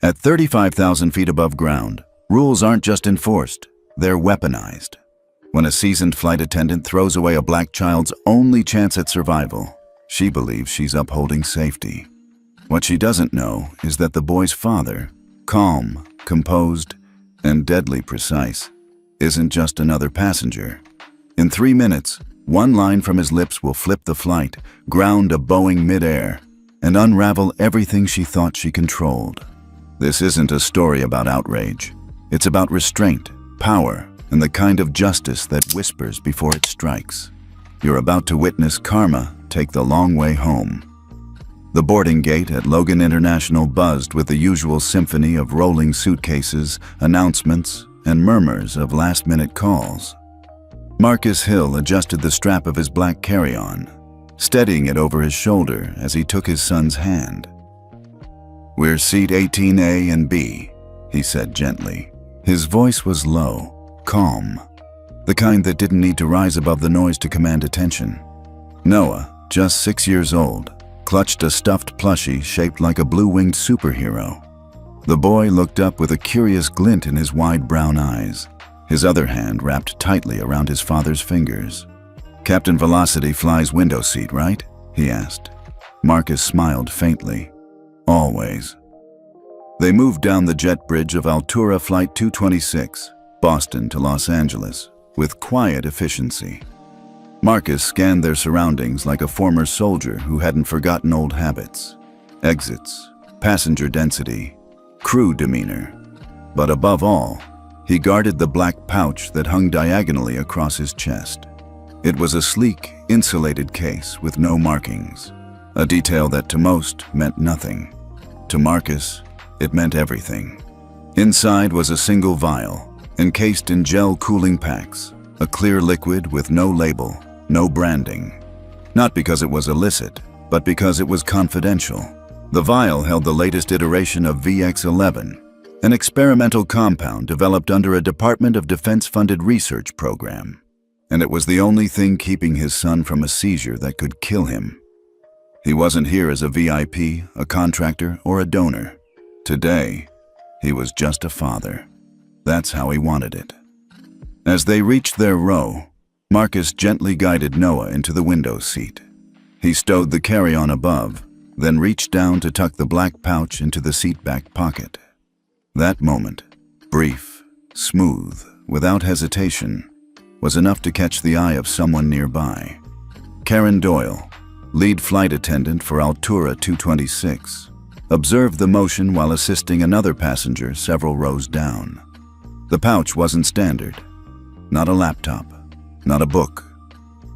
At 35,000 feet above ground, rules aren't just enforced, they're weaponized. When a seasoned flight attendant throws away a black child's only chance at survival, she believes she's upholding safety. What she doesn't know is that the boy's father, calm, composed, and deadly precise, isn't just another passenger. In 3 minutes, one line from his lips will flip the flight, ground a Boeing midair, and unravel everything she thought she controlled. This isn't a story about outrage. It's about restraint, power, and the kind of justice that whispers before it strikes. You're about to witness karma take the long way home. The boarding gate at Logan International buzzed with the usual symphony of rolling suitcases, announcements, and murmurs of last-minute calls. Marcus Hill adjusted the strap of his black carry-on, steadying it over his shoulder as he took his son's hand. "We're seat 18A and B," he said gently. His voice was low, calm, the kind that didn't need to rise above the noise to command attention. Noah, just 6 years old, clutched a stuffed plushie shaped like a blue-winged superhero. The boy looked up with a curious glint in his wide brown eyes, his other hand wrapped tightly around his father's fingers. "Captain Velocity flies window seat, right?" he asked. Marcus smiled faintly. "Always." They moved down the jet bridge of Altura Flight 226, Boston to Los Angeles, with quiet efficiency. Marcus scanned their surroundings like a former soldier who hadn't forgotten old habits. Exits, passenger density, crew demeanor. But above all, he guarded the black pouch that hung diagonally across his chest. It was a sleek, insulated case with no markings, a detail that to most meant nothing. To Marcus, it meant everything. Inside was a single vial, encased in gel cooling packs, a clear liquid with no label, no branding. Not because it was illicit, but because it was confidential. The vial held the latest iteration of VX-11, an experimental compound developed under a Department of Defense-funded research program. And it was the only thing keeping his son from a seizure that could kill him. He wasn't here as a VIP, a contractor, or a donor. Today, he was just a father. That's how he wanted it. As they reached their row, Marcus gently guided Noah into the window seat. He stowed the carry-on above, then reached down to tuck the black pouch into the seat back pocket. That moment, brief, smooth, without hesitation, was enough to catch the eye of someone nearby. Karen Doyle, lead flight attendant for Altura 226, observed the motion while assisting another passenger several rows down. The pouch wasn't standard. Not a laptop, not a book,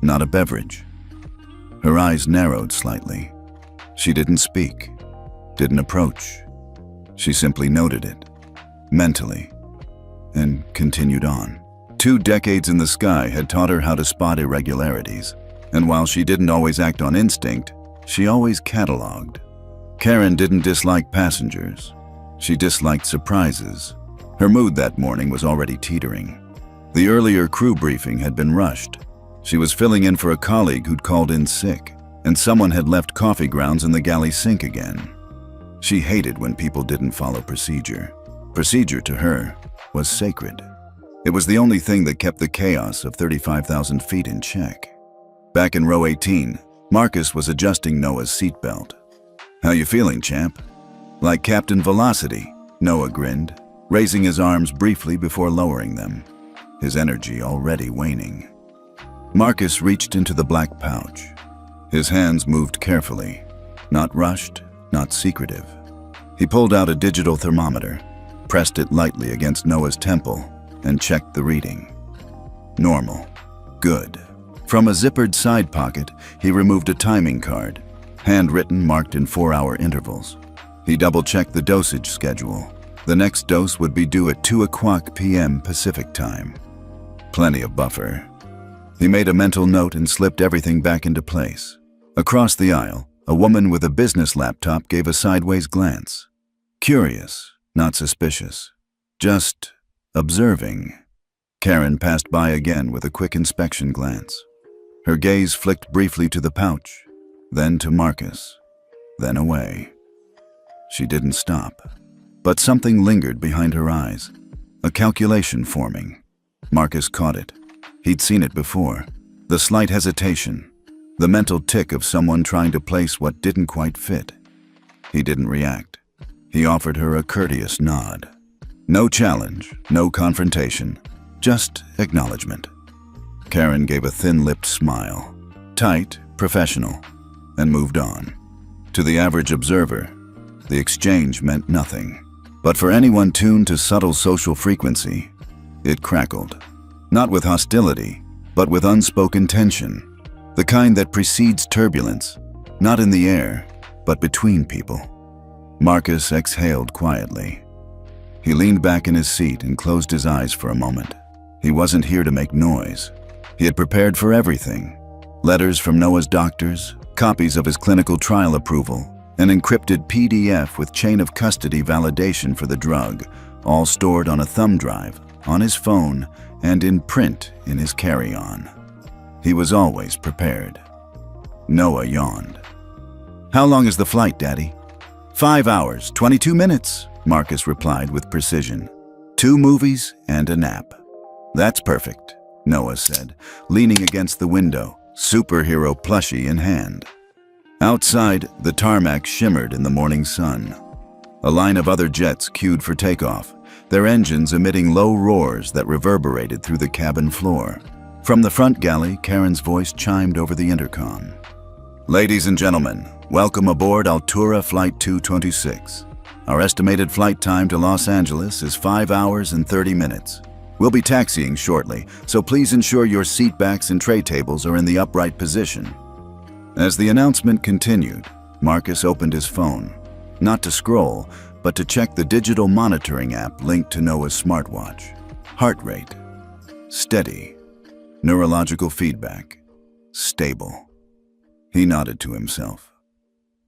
not a beverage. Her eyes narrowed slightly. She didn't speak, didn't approach. She simply noted it, mentally, and continued on. 2 decades in the sky had taught her how to spot irregularities. And while she didn't always act on instinct, she always cataloged. Karen didn't dislike passengers. She disliked surprises. Her mood that morning was already teetering. The earlier crew briefing had been rushed. She was filling in for a colleague who'd called in sick, and someone had left coffee grounds in the galley sink again. She hated when people didn't follow procedure. Procedure to her was sacred. It was the only thing that kept the chaos of 35,000 feet in check. Back in row 18, Marcus was adjusting Noah's seatbelt. "How you feeling, champ?" "Like Captain Velocity," Noah grinned, raising his arms briefly before lowering them, his energy already waning. Marcus reached into the black pouch. His hands moved carefully, not rushed, not secretive. He pulled out a digital thermometer, pressed it lightly against Noah's temple, and checked the reading. Normal. Good. From a zippered side pocket, he removed a timing card, handwritten marked in 4-hour intervals. He double-checked the dosage schedule. The next dose would be due at 2:00 p.m. Pacific time. Plenty of buffer. He made a mental note and slipped everything back into place. Across the aisle, a woman with a business laptop gave a sideways glance. Curious, not suspicious. Just observing. Karen passed by again with a quick inspection glance. Her gaze flicked briefly to the pouch, then to Marcus, then away. She didn't stop. But something lingered behind her eyes. A calculation forming. Marcus caught it. He'd seen it before. The slight hesitation. The mental tick of someone trying to place what didn't quite fit. He didn't react. He offered her a courteous nod. No challenge, no confrontation, just acknowledgement. Karen gave a thin-lipped smile, tight, professional, and moved on. To the average observer, the exchange meant nothing. But for anyone tuned to subtle social frequency, it crackled. Not with hostility, but with unspoken tension. The kind that precedes turbulence, not in the air, but between people. Marcus exhaled quietly. He leaned back in his seat and closed his eyes for a moment. He wasn't here to make noise. He had prepared for everything. Letters from Noah's doctors, copies of his clinical trial approval, an encrypted PDF with chain of custody validation for the drug, all stored on a thumb drive, on his phone, and in print in his carry-on. He was always prepared. Noah yawned. "How long is the flight, Daddy?" 5 hours, 22 minutes, Marcus replied with precision. 2 movies and a nap. "That's perfect," Noah said, leaning against the window, superhero plushie in hand. Outside, the tarmac shimmered in the morning sun. A line of other jets queued for takeoff, their engines emitting low roars that reverberated through the cabin floor. From the front galley, Karen's voice chimed over the intercom. "Ladies and gentlemen, welcome aboard Altura Flight 226. Our estimated flight time to Los Angeles is 5 hours and 30 minutes. We'll be taxiing shortly, so please ensure your seat backs and tray tables are in the upright position." As the announcement continued, Marcus opened his phone, not to scroll, but to check the digital monitoring app linked to Noah's smartwatch. Heart rate, steady. Neurological feedback, stable. He nodded to himself.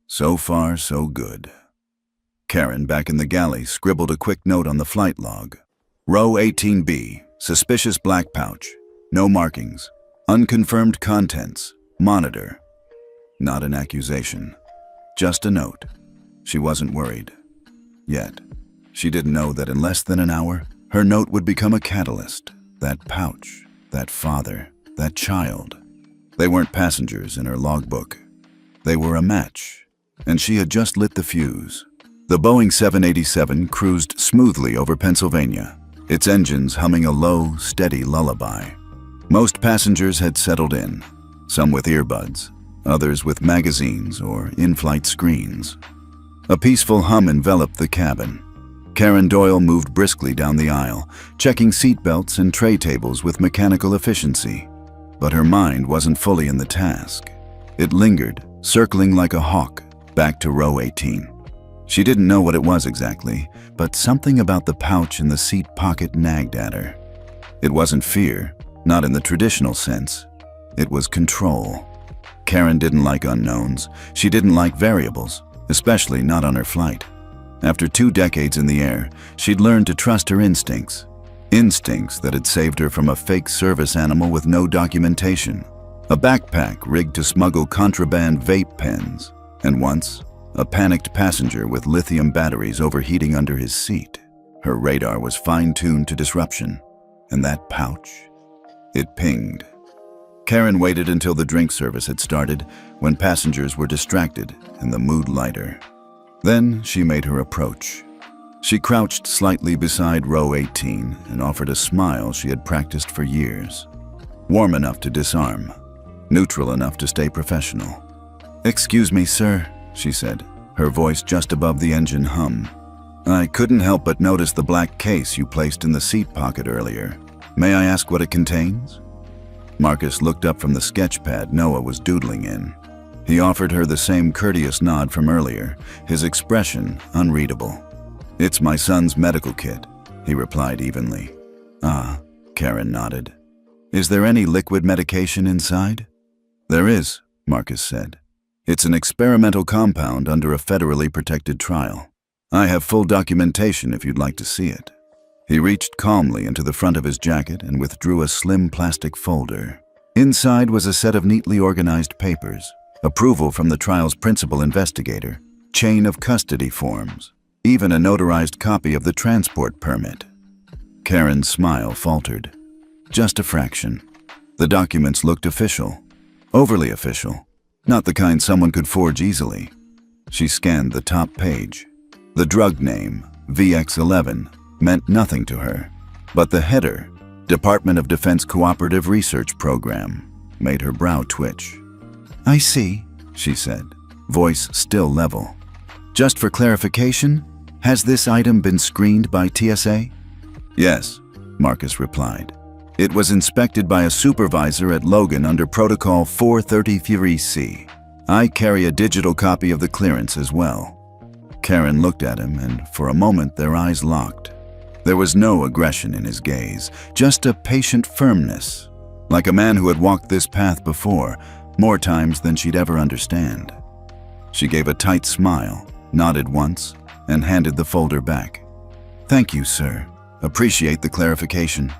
So far, so good. Karen, back in the galley, scribbled a quick note on the flight log. Row 18B, suspicious black pouch, no markings, unconfirmed contents, monitor. Not an accusation, just a note. She wasn't worried. Yet, she didn't know that in less than an hour, her note would become a catalyst. That pouch, that father, that child. They weren't passengers in her logbook. They were a match, and she had just lit the fuse. The Boeing 787 cruised smoothly over Pennsylvania, its engines humming a low, steady lullaby. Most passengers had settled in, some with earbuds, others with magazines or in-flight screens. A peaceful hum enveloped the cabin. Karen Doyle moved briskly down the aisle, checking seatbelts and tray tables with mechanical efficiency. But her mind wasn't fully in the task. It lingered, circling like a hawk, back to row 18. She didn't know what it was exactly, but something about the pouch in the seat pocket nagged at her. It wasn't fear, not in the traditional sense. It was control. Karen didn't like unknowns. She didn't like variables, especially not on her flight. After 2 decades in the air, she'd learned to trust her instincts. Instincts that had saved her from a fake service animal with no documentation, a backpack rigged to smuggle contraband vape pens, and once, a panicked passenger with lithium batteries overheating under his seat. Her radar was fine-tuned to disruption, and that pouch, it pinged. Karen waited until the drink service had started, when passengers were distracted and the mood lighter. Then she made her approach. She crouched slightly beside row 18 and offered a smile she had practiced for years. Warm enough to disarm, neutral enough to stay professional. "Excuse me, sir," she said, her voice just above the engine hum. "I couldn't help but notice the black case you placed in the seat pocket earlier. May I ask what it contains?" Marcus looked up from the sketch pad Noah was doodling in. He offered her the same courteous nod from earlier, his expression unreadable. "It's my son's medical kit," he replied evenly. "Ah," Karen nodded. "Is there any liquid medication inside?" "There is," Marcus said. "It's an experimental compound under a federally protected trial. I have full documentation if you'd like to see it." He reached calmly into the front of his jacket and withdrew a slim plastic folder. Inside was a set of neatly organized papers, approval from the trial's principal investigator, chain of custody forms, even a notarized copy of the transport permit. Karen's smile faltered. Just a fraction. The documents looked official. Overly official. Not the kind someone could forge easily. She scanned the top page. The drug name, VX11, meant nothing to her. But the header, Department of Defense Cooperative Research Program, made her brow twitch. "I see," she said, voice still level. "Just for clarification, has this item been screened by TSA?" "Yes," Marcus replied. "It was inspected by a supervisor at Logan under Protocol 433C. I carry a digital copy of the clearance as well." Karen looked at him, and for a moment their eyes locked. There was no aggression in his gaze, just a patient firmness, like a man who had walked this path before, more times than she'd ever understand. She gave a tight smile, nodded once, and handed the folder back. "Thank you, sir. Appreciate the clarification."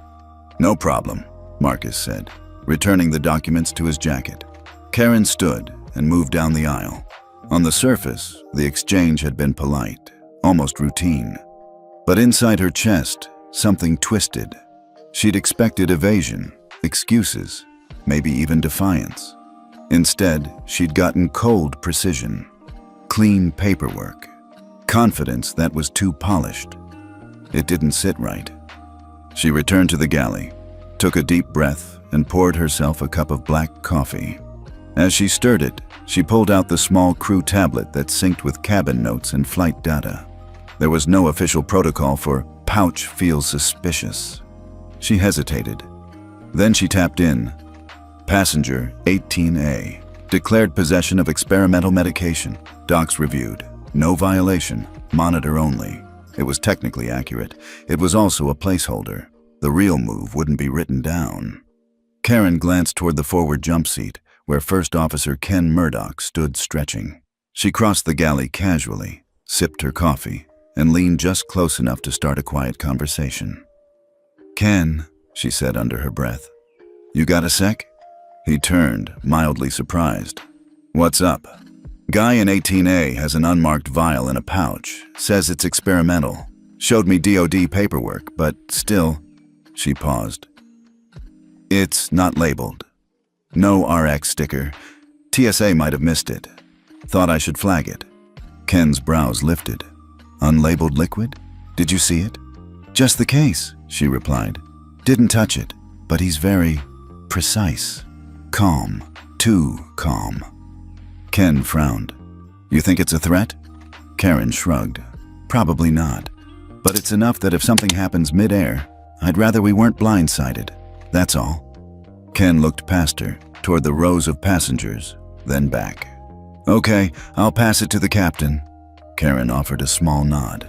"No problem," Marcus said, returning the documents to his jacket. Karen stood and moved down the aisle. On the surface, the exchange had been polite, almost routine. But inside her chest, something twisted. She'd expected evasion, excuses, maybe even defiance. Instead, she'd gotten cold precision, clean paperwork, confidence that was too polished. It didn't sit right. She returned to the galley, took a deep breath, and poured herself a cup of black coffee. As she stirred it, she pulled out the small crew tablet that synced with cabin notes and flight data. There was no official protocol for "pouch feels suspicious." She hesitated. Then she tapped in. Passenger 18A, declared possession of experimental medication. Docs reviewed. No violation, monitor only. It was technically accurate. It was also a placeholder. The real move wouldn't be written down. Karen glanced toward the forward jump seat, where First Officer Ken Murdoch stood stretching. She crossed the galley casually, sipped her coffee, and leaned just close enough to start a quiet conversation. "Ken," she said under her breath, "you got a sec?" He turned, mildly surprised. "What's up?" "Guy in 18A has an unmarked vial in a pouch. Says it's experimental. Showed me DOD paperwork, but still..." She paused. "It's not labeled. No RX sticker. TSA might have missed it. Thought I should flag it." Ken's brows lifted. "Unlabeled liquid? Did you see it?" "Just the case," she replied. "Didn't touch it, but he's very precise. Calm. Too calm." Ken frowned. "You think it's a threat?" Karen shrugged. "Probably not. But it's enough that if something happens mid-air, I'd rather we weren't blindsided. That's all." Ken looked past her, toward the rows of passengers, then back. "Okay, I'll pass it to the captain." Karen offered a small nod.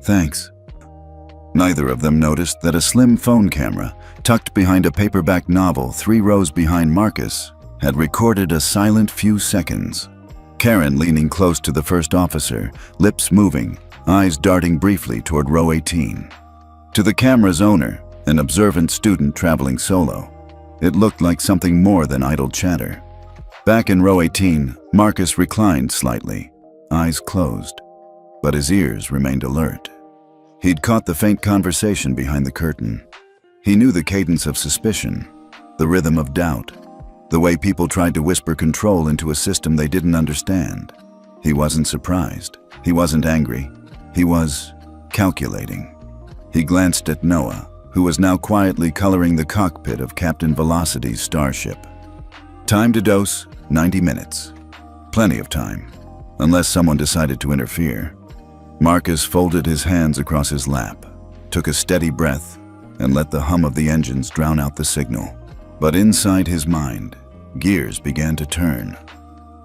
"Thanks." Neither of them noticed that a slim phone camera, tucked behind a paperback novel 3 rows behind Marcus, had recorded a silent few seconds. Karen leaning close to the first officer, lips moving, eyes darting briefly toward row 18. To the camera's owner, an observant student traveling solo, it looked like something more than idle chatter. Back in row 18, Marcus reclined slightly, eyes closed, but his ears remained alert. He'd caught the faint conversation behind the curtain. He knew the cadence of suspicion, the rhythm of doubt, the way people tried to whisper control into a system they didn't understand. He wasn't surprised. He wasn't angry. He was calculating. He glanced at Noah, who was now quietly coloring the cockpit of Captain Velocity's starship. Time to dose, 90 minutes. Plenty of time, unless someone decided to interfere. Marcus folded his hands across his lap, took a steady breath, and let the hum of the engines drown out the signal. But inside his mind, gears began to turn.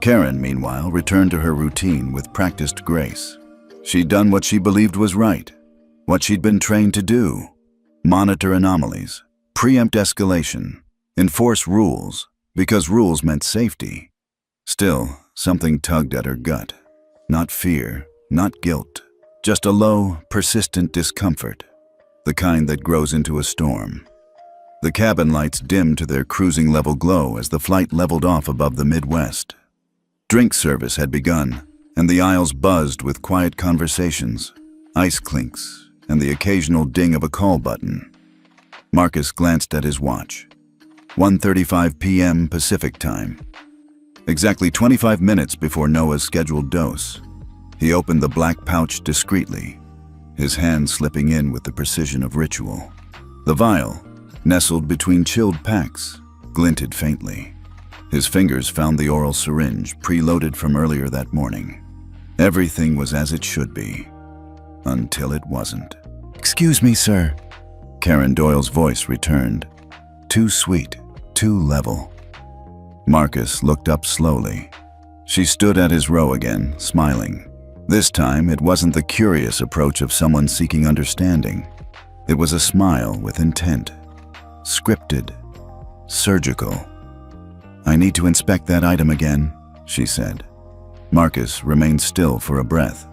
Karen, meanwhile, returned to her routine with practiced grace. She'd done what she believed was right, what she'd been trained to do: monitor anomalies, preempt escalation, enforce rules, because rules meant safety. Still, something tugged at her gut. Not fear, not guilt, just a low, persistent discomfort, the kind that grows into a storm. The cabin lights dimmed to their cruising level glow as the flight leveled off above the Midwest. Drink service had begun, and the aisles buzzed with quiet conversations. ice clinks, and the occasional ding of a call button. Marcus glanced at his watch. 1:35 p.m. Pacific time. Exactly 25 minutes before Noah's scheduled dose. He opened the black pouch discreetly, his hand slipping in with the precision of ritual. The vial, nestled between chilled packs, glinted faintly. His fingers found the oral syringe, preloaded from earlier that morning. Everything was as it should be, until it wasn't. "Excuse me, sir." Karen Doyle's voice returned. Too sweet, too level. Marcus looked up slowly. She stood at his row again, smiling. This time, it wasn't the curious approach of someone seeking understanding. It was a smile with intent. Scripted. Surgical. "I need to inspect that item again," she said. Marcus remained still for a breath.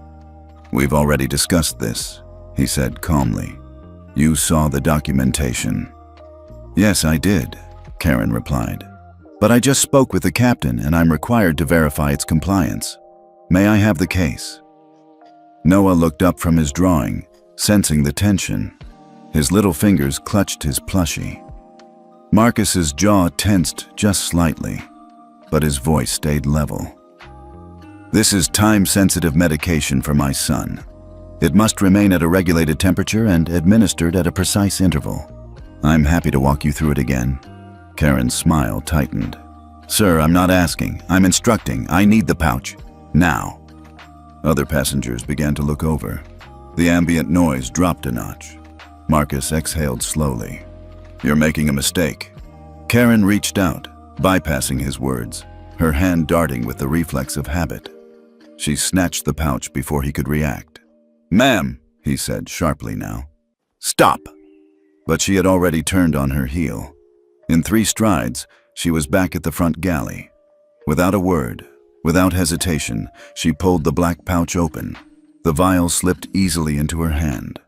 "We've already discussed this," he said calmly. "You saw the documentation." "Yes, I did," Karen replied. "But I just spoke with the captain and I'm required to verify its compliance. May I have the case?" Noah looked up from his drawing, sensing the tension. His little fingers clutched his plushie. Marcus's jaw tensed just slightly, but his voice stayed level. "This is time-sensitive medication for my son. It must remain at a regulated temperature and administered at a precise interval. I'm happy to walk you through it again." Karen's smile tightened. "Sir, I'm not asking. I'm instructing. I need the pouch. Now." Other passengers began to look over. The ambient noise dropped a notch. Marcus exhaled slowly. "You're making a mistake." Karen reached out, bypassing his words, her hand darting with the reflex of habit. She snatched the pouch before he could react. "Ma'am," he said sharply now. "Stop!" But she had already turned on her heel. In 3 strides, she was back at the front galley. Without a word, without hesitation, she pulled the black pouch open. The vial slipped easily into her hand.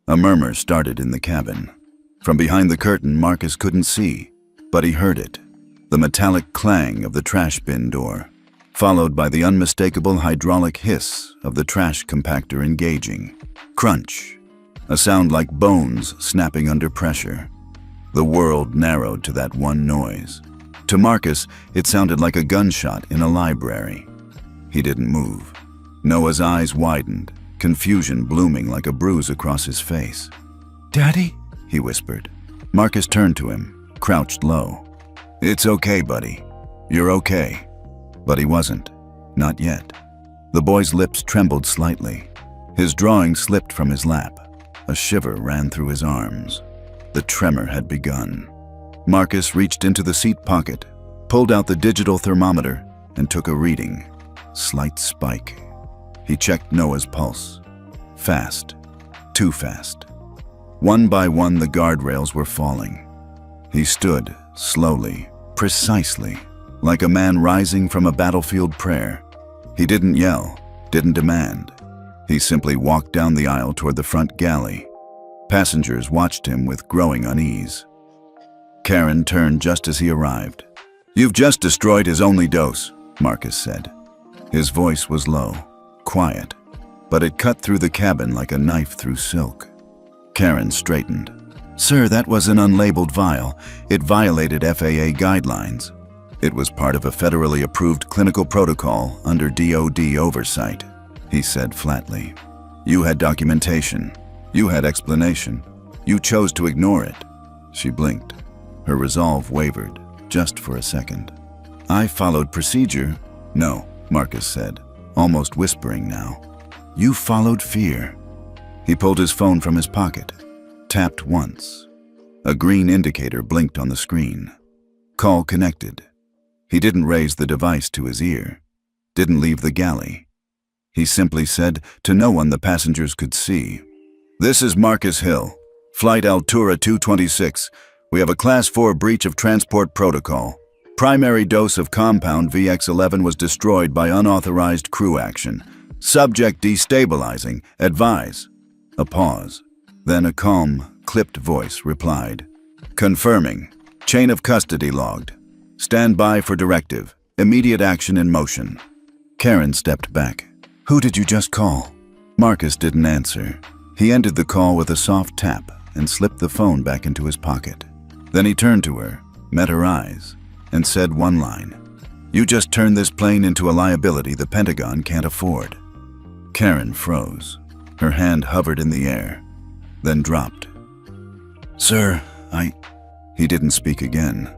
A murmur started in the cabin. From behind the curtain, Marcus couldn't see, but he heard it. The metallic clang of the trash bin door, followed by the unmistakable hydraulic hiss of the trash compactor engaging. Crunch. A sound like bones snapping under pressure. The world narrowed to that one noise. To Marcus, it sounded like a gunshot in a library. He didn't move. Noah's eyes widened, confusion blooming like a bruise across his face. "Daddy?" he whispered. Marcus turned to him, crouched low. "It's okay, buddy. You're okay." But he wasn't. Not yet. The boy's lips trembled slightly. His drawing slipped from his lap. A shiver ran through his arms. The tremor had begun. Marcus reached into the seat pocket, pulled out the digital thermometer, and took a reading. Slight spike. He checked Noah's pulse. Fast. Too fast. One by one, the guardrails were falling. He stood, slowly, precisely, like a man rising from a battlefield prayer. He didn't yell, didn't demand. He simply walked down the aisle toward the front galley. Passengers watched him with growing unease. Karen turned just as he arrived. "You've just destroyed his only dose," Marcus said. His voice was low, quiet, but it cut through the cabin like a knife through silk. Karen straightened. "Sir, that was an unlabeled vial. It violated FAA guidelines. It was part of a federally approved clinical protocol under DOD oversight," he said flatly. "You had documentation. You had explanation. You chose to ignore it." She blinked. Her resolve wavered, just for a second. "I followed procedure." "No," Marcus said, almost whispering now. "You followed fear." He pulled his phone from his pocket, tapped once. A green indicator blinked on the screen. Call connected. He didn't raise the device to his ear, didn't leave the galley. He simply said, to no one the passengers could see, "This is Marcus Hill, Flight Altura 226. We have a Class 4 breach of transport protocol. Primary dose of compound VX-11 was destroyed by unauthorized crew action. Subject destabilizing. Advise." A pause. Then a calm, clipped voice replied, "Confirming. Chain of custody logged. Stand by for directive. Immediate action in motion." Karen stepped back. "Who did you just call?" Marcus didn't answer. He ended the call with a soft tap and slipped the phone back into his pocket. Then he turned to her, met her eyes, and said one line. "You just turned this plane into a liability the Pentagon can't afford." Karen froze. Her hand hovered in the air, then dropped. "Sir, He didn't speak again.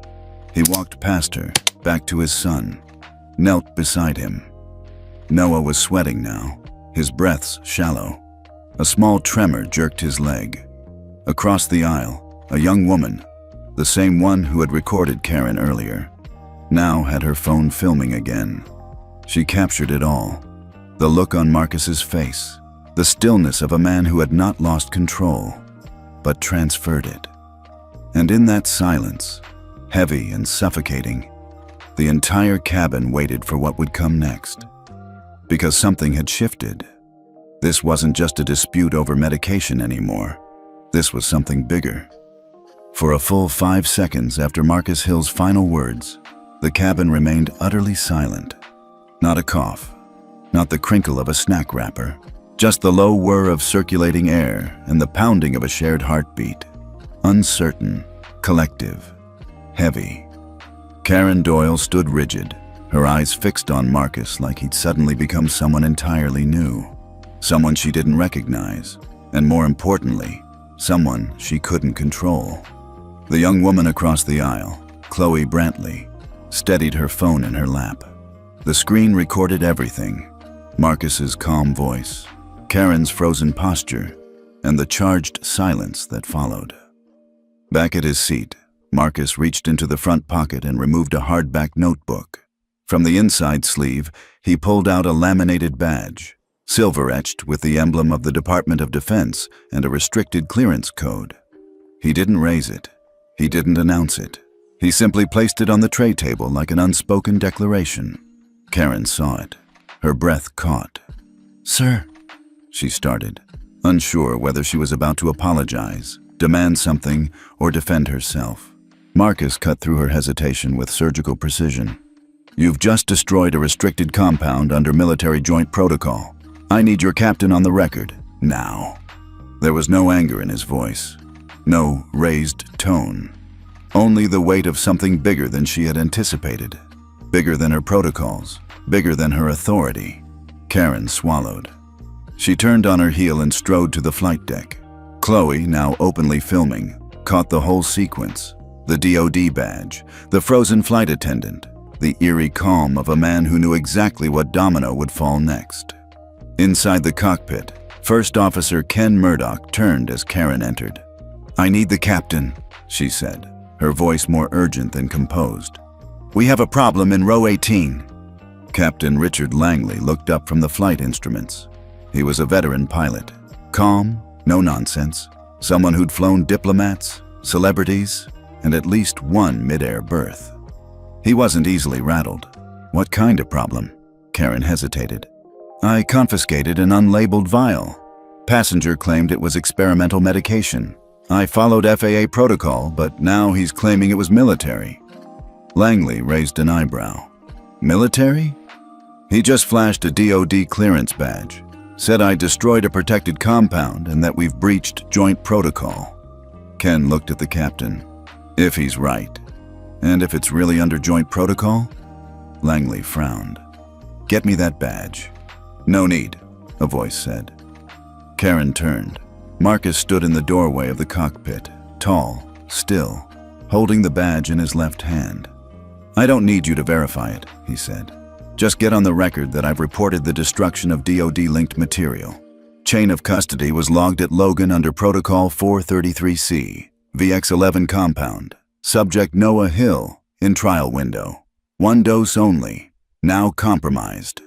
He walked past her, back to his son, knelt beside him. Noah was sweating now, his breaths shallow. A small tremor jerked his leg. Across the aisle, a young woman, the same one who had recorded Karen earlier, now had her phone filming again. She captured it all. The look on Marcus's face, the stillness of a man who had not lost control, but transferred it. And in that silence, heavy and suffocating, the entire cabin waited for what would come next. Because something had shifted. This wasn't just a dispute over medication anymore. This was something bigger. For a full 5 seconds after Marcus Hill's final words, the cabin remained utterly silent. Not a cough, not the crinkle of a snack wrapper, just the low whir of circulating air and the pounding of a shared heartbeat. Uncertain, collective, heavy. Karen Doyle stood rigid, her eyes fixed on Marcus like he'd suddenly become someone entirely new. Someone she didn't recognize, and more importantly, someone she couldn't control. The young woman across the aisle, Chloe Brantley, steadied her phone in her lap. The screen recorded everything. Marcus's calm voice, Karen's frozen posture, and the charged silence that followed. Back at his seat, Marcus reached into the front pocket and removed a hardback notebook. From the inside sleeve, he pulled out a laminated badge, silver-etched with the emblem of the Department of Defense and a restricted clearance code. He didn't raise it. He didn't announce it. He simply placed it on the tray table like an unspoken declaration. Karen saw it. Her breath caught. "Sir," she started, unsure whether she was about to apologize, demand something, or defend herself. Marcus cut through her hesitation with surgical precision. "You've just destroyed a restricted compound under military joint protocol. I need your captain on the record, now." There was no anger in his voice, no raised tone, only the weight of something bigger than she had anticipated, bigger than her protocols, bigger than her authority. Karen swallowed. She turned on her heel and strode to the flight deck. Chloe, now openly filming, caught the whole sequence. The DOD badge, the frozen flight attendant, the eerie calm of a man who knew exactly what domino would fall next. Inside the cockpit, First Officer Ken Murdoch turned as Karen entered. "I need the captain," she said, her voice more urgent than composed. "We have a problem in row 18. Captain Richard Langley looked up from the flight instruments. He was a veteran pilot, calm, no nonsense, someone who'd flown diplomats, celebrities, and at least one mid-air berth. He wasn't easily rattled. "What kind of problem?" Karen hesitated. "I confiscated an unlabeled vial. Passenger claimed it was experimental medication. I followed FAA protocol, but now he's claiming it was military." Langley raised an eyebrow. "Military?" "He just flashed a DOD clearance badge. Said I destroyed a protected compound and that we've breached joint protocol." Ken looked at the captain. "If he's right. And if it's really under joint protocol?" Langley frowned. "Get me that badge." "No need," a voice said. Karen turned. Marcus stood in the doorway of the cockpit, tall, still, holding the badge in his left hand. "I don't need you to verify it," he said. "Just get on the record that I've reported the destruction of DOD-linked material. Chain of custody was logged at Logan under Protocol 433C, VX-11 compound. Subject Noah Hill, in trial window. 1 dose only, now compromised."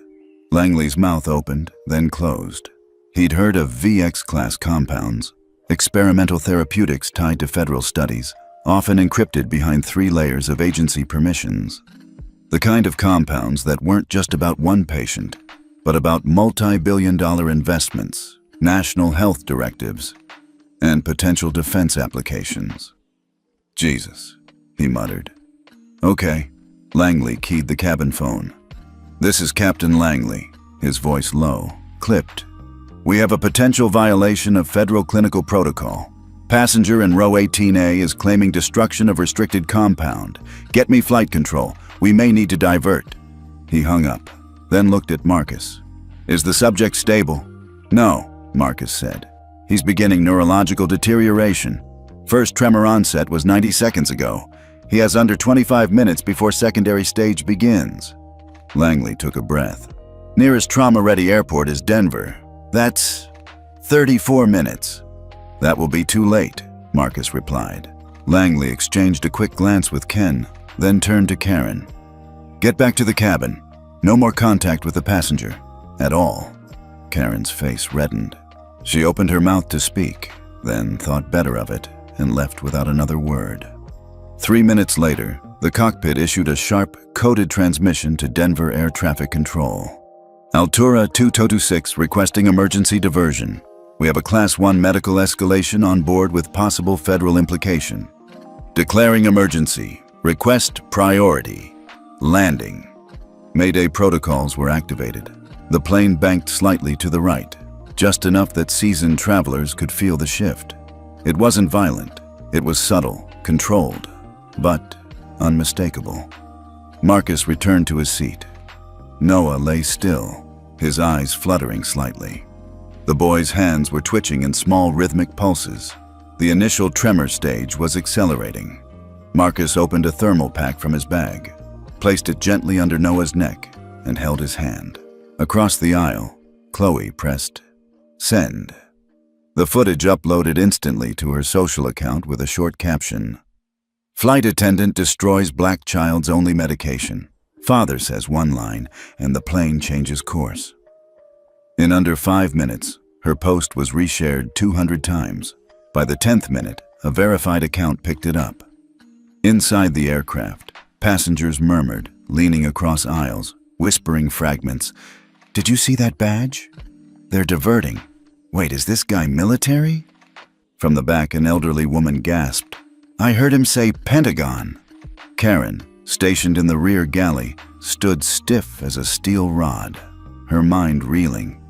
Langley's mouth opened, then closed. He'd heard of VX-class compounds, experimental therapeutics tied to federal studies, often encrypted behind 3 layers of agency permissions. The kind of compounds that weren't just about one patient, but about multi-billion-dollar investments, national health directives, and potential defense applications. "Jesus," he muttered. "Okay." Langley keyed the cabin phone. "This is Captain Langley," his voice low, clipped. We have a potential violation of federal clinical protocol. Passenger in row 18A is claiming destruction of restricted compound. Get me flight control. We may need to divert. He hung up, then looked at Marcus. Is the subject stable? No, Marcus said. He's beginning neurological deterioration. First tremor onset was 90 seconds ago. He has under 25 minutes before secondary stage begins. Langley took a breath. Nearest trauma-ready airport is Denver. That's 34 minutes. That will be too late, Marcus replied. Langley exchanged a quick glance with Ken, then turned to Karen. Get back to the cabin. No more contact with the passenger. At all. Karen's face reddened. She opened her mouth to speak, then thought better of it and left without another word. 3 minutes later, the cockpit issued a sharp, coded transmission to Denver Air Traffic Control. Altura 2226 requesting emergency diversion. We have a Class 1 medical escalation on board with possible federal implication. Declaring emergency. Request priority. Landing. Mayday protocols were activated. The plane banked slightly to the right, just enough that seasoned travelers could feel the shift. It wasn't violent. It was subtle, controlled, but unmistakable. Marcus returned to his seat. Noah lay still, his eyes fluttering slightly. The boy's hands were twitching in small rhythmic pulses. The initial tremor stage was accelerating. Marcus opened a thermal pack from his bag, placed it gently under Noah's neck, and held his hand. Across the aisle, Chloe pressed send. The footage uploaded instantly to her social account with a short caption. Flight attendant destroys black child's only medication. Father says one line, and the plane changes course. In under 5 minutes, her post was reshared 200 times. By the 10th minute, a verified account picked it up. Inside the aircraft, passengers murmured, leaning across aisles, whispering fragments. Did you see that badge? They're diverting. Wait, is this guy military? From the back, an elderly woman gasped. I heard him say Pentagon. Karen, stationed in the rear galley, stood stiff as a steel rod, her mind reeling.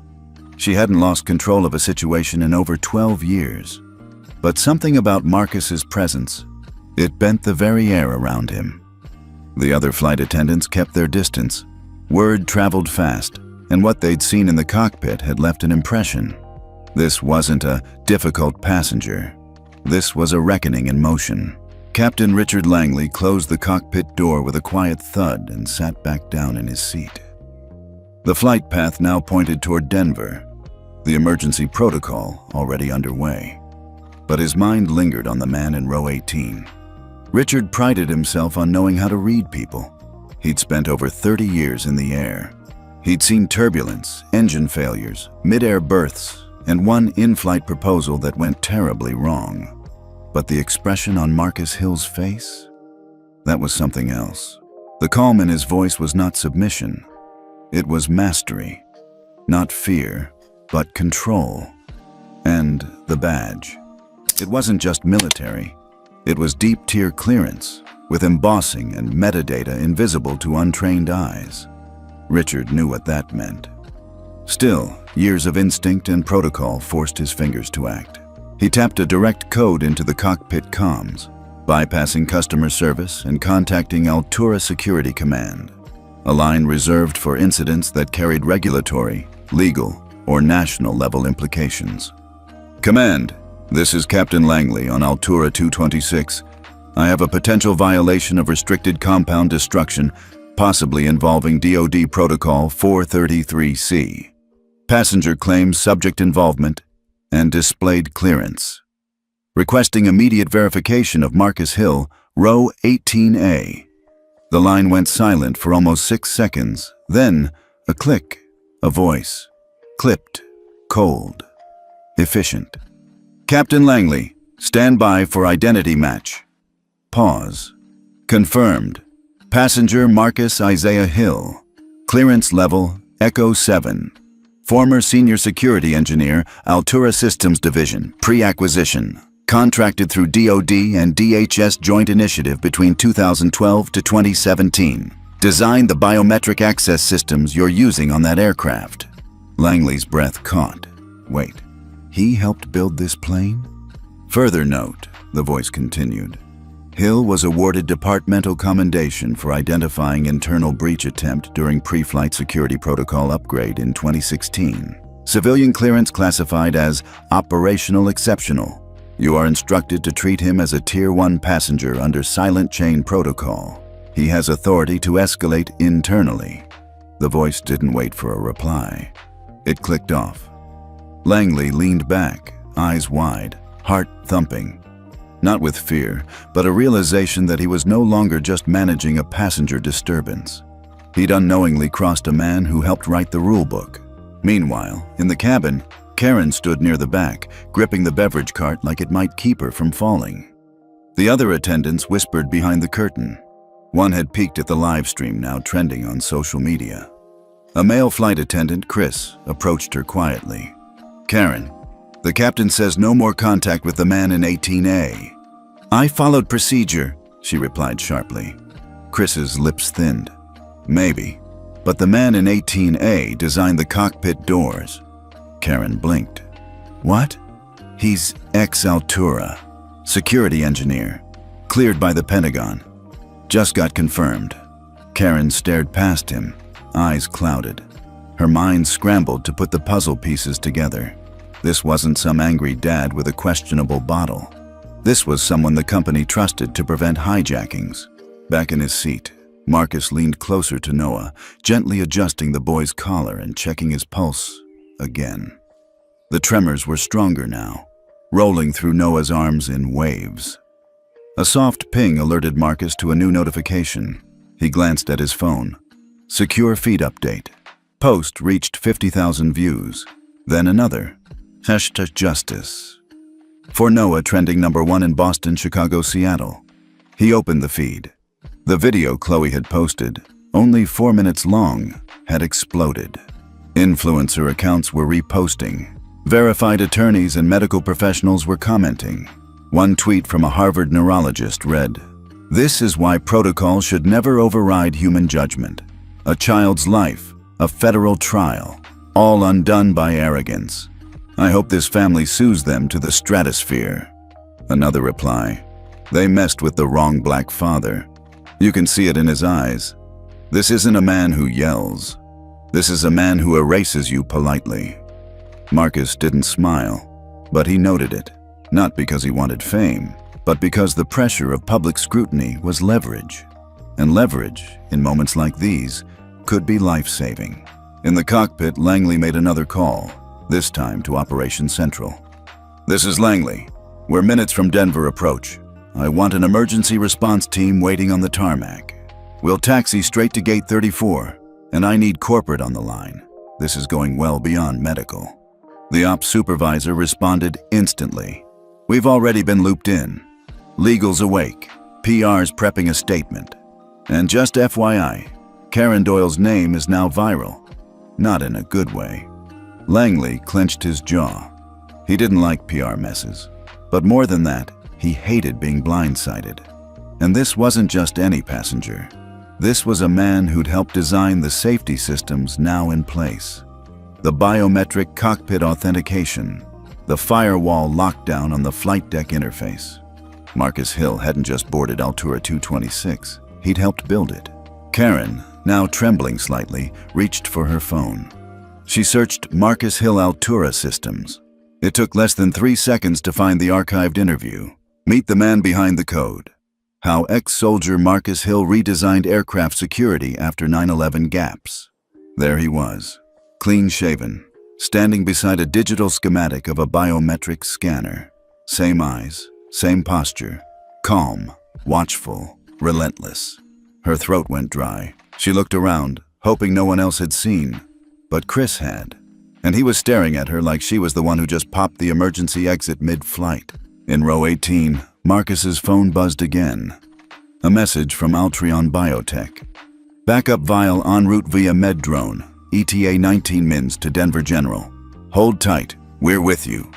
She hadn't lost control of a situation in over 12 years. But something about Marcus's presence, it bent the very air around him. The other flight attendants kept their distance. Word traveled fast, and what they'd seen in the cockpit had left an impression. This wasn't a difficult passenger. This was a reckoning in motion. Captain Richard Langley closed the cockpit door with a quiet thud and sat back down in his seat. The flight path now pointed toward Denver, the emergency protocol already underway. But his mind lingered on the man in row 18. Richard prided himself on knowing how to read people. He'd spent over 30 years in the air. He'd seen turbulence, engine failures, mid-air berths, and one in-flight proposal that went terribly wrong. But the expression on Marcus Hill's face? That was something else. The calm in his voice was not submission. It was mastery. Not fear, but control. And the badge. It wasn't just military. It was deep-tier clearance, with embossing and metadata invisible to untrained eyes. Richard knew what that meant. Still, years of instinct and protocol forced his fingers to act. He tapped a direct code into the cockpit comms, bypassing customer service and contacting Altura Security Command, a line reserved for incidents that carried regulatory, legal, or national-level implications. Command, this is Captain Langley on Altura 226. I have a potential violation of restricted compound destruction, possibly involving DoD Protocol 433C. Passenger claims subject involvement and displayed clearance. Requesting immediate verification of Marcus Hill, row 18A. The line went silent for almost 6 seconds. Then, a click, a voice. Clipped, cold, efficient. Captain Langley, stand by for identity match. Pause. Confirmed. Passenger Marcus Isaiah Hill. Clearance level Echo 7. Former Senior Security Engineer, Altura Systems Division, Pre-Acquisition. Contracted through DoD and DHS Joint Initiative between 2012 to 2017. Designed the biometric access systems you're using on that aircraft. Langley's breath caught. Wait, he helped build this plane? Further note, the voice continued. Hill was awarded departmental commendation for identifying internal breach attempt during pre-flight security protocol upgrade in 2016. Civilian clearance classified as operational exceptional. You are instructed to treat him as a Tier 1 passenger under silent chain protocol. He has authority to escalate internally. The voice didn't wait for a reply. It clicked off. Langley leaned back, eyes wide, heart thumping. Not with fear, but a realization that he was no longer just managing a passenger disturbance. He'd unknowingly crossed a man who helped write the rule book. Meanwhile, in the cabin, Karen stood near the back, gripping the beverage cart like it might keep her from falling. The other attendants whispered behind the curtain. One had peeked at the live stream now trending on social media. A male flight attendant, Chris, approached her quietly. Karen, the captain says no more contact with the man in 18A. I followed procedure, she replied sharply. Chris's lips thinned. Maybe, but the man in 18A designed the cockpit doors. Karen blinked. What? He's ex-Altura, security engineer, cleared by the Pentagon. Just got confirmed. Karen stared past him, eyes clouded. Her mind scrambled to put the puzzle pieces together. This wasn't some angry dad with a questionable bottle. This was someone the company trusted to prevent hijackings. Back in his seat, Marcus leaned closer to Noah, gently adjusting the boy's collar and checking his pulse again. The tremors were stronger now, rolling through Noah's arms in waves. A soft ping alerted Marcus to a new notification. He glanced at his phone. Secure feed update. Post reached 50,000 views. Then another. #justice. For Noah, trending #1 in Boston, Chicago, Seattle. He opened the feed. The video Chloe had posted, only 4 minutes long, had exploded. Influencer accounts were reposting. Verified attorneys and medical professionals were commenting. One tweet from a Harvard neurologist read, "This is why protocol should never override human judgment. A child's life, a federal trial, all undone by arrogance. I hope this family sues them to the stratosphere." Another reply, "They messed with the wrong black father. You can see it in his eyes. This isn't a man who yells. This is a man who erases you politely." Marcus didn't smile, but he noted it, not because he wanted fame, but because the pressure of public scrutiny was leverage. And leverage, in moments like these, could be life-saving. In the cockpit, Langley made another call, this time to Operation Central. "This is Langley. We're minutes from Denver approach. I want an emergency response team waiting on the tarmac. We'll taxi straight to Gate 34, and I need corporate on the line. This is going well beyond medical." The ops supervisor responded instantly. "We've already been looped in. Legal's awake. PR's prepping a statement. And just FYI, Karen Doyle's name is now viral. Not in a good way." Langley clenched his jaw. He didn't like PR messes. But more than that, he hated being blindsided. And this wasn't just any passenger. This was a man who'd helped design the safety systems now in place. The biometric cockpit authentication, the firewall lockdown on the flight deck interface. Marcus Hill hadn't just boarded Altura 226, he'd helped build it. Karen, now trembling slightly, reached for her phone. She searched Marcus Hill Altura systems. It took less than 3 seconds to find the archived interview. Meet the man behind the code. How ex-soldier Marcus Hill redesigned aircraft security after 9/11 gaps. There he was, clean-shaven, standing beside a digital schematic of a biometric scanner. Same eyes, same posture, calm, watchful, relentless. Her throat went dry. She looked around, hoping no one else had seen. But Chris had, and he was staring at her like she was the one who just popped the emergency exit mid-flight. In row 18, Marcus's phone buzzed again. A message from Altreon Biotech. "Backup vial en route via med drone, ETA 19 mins to Denver General. Hold tight, we're with you."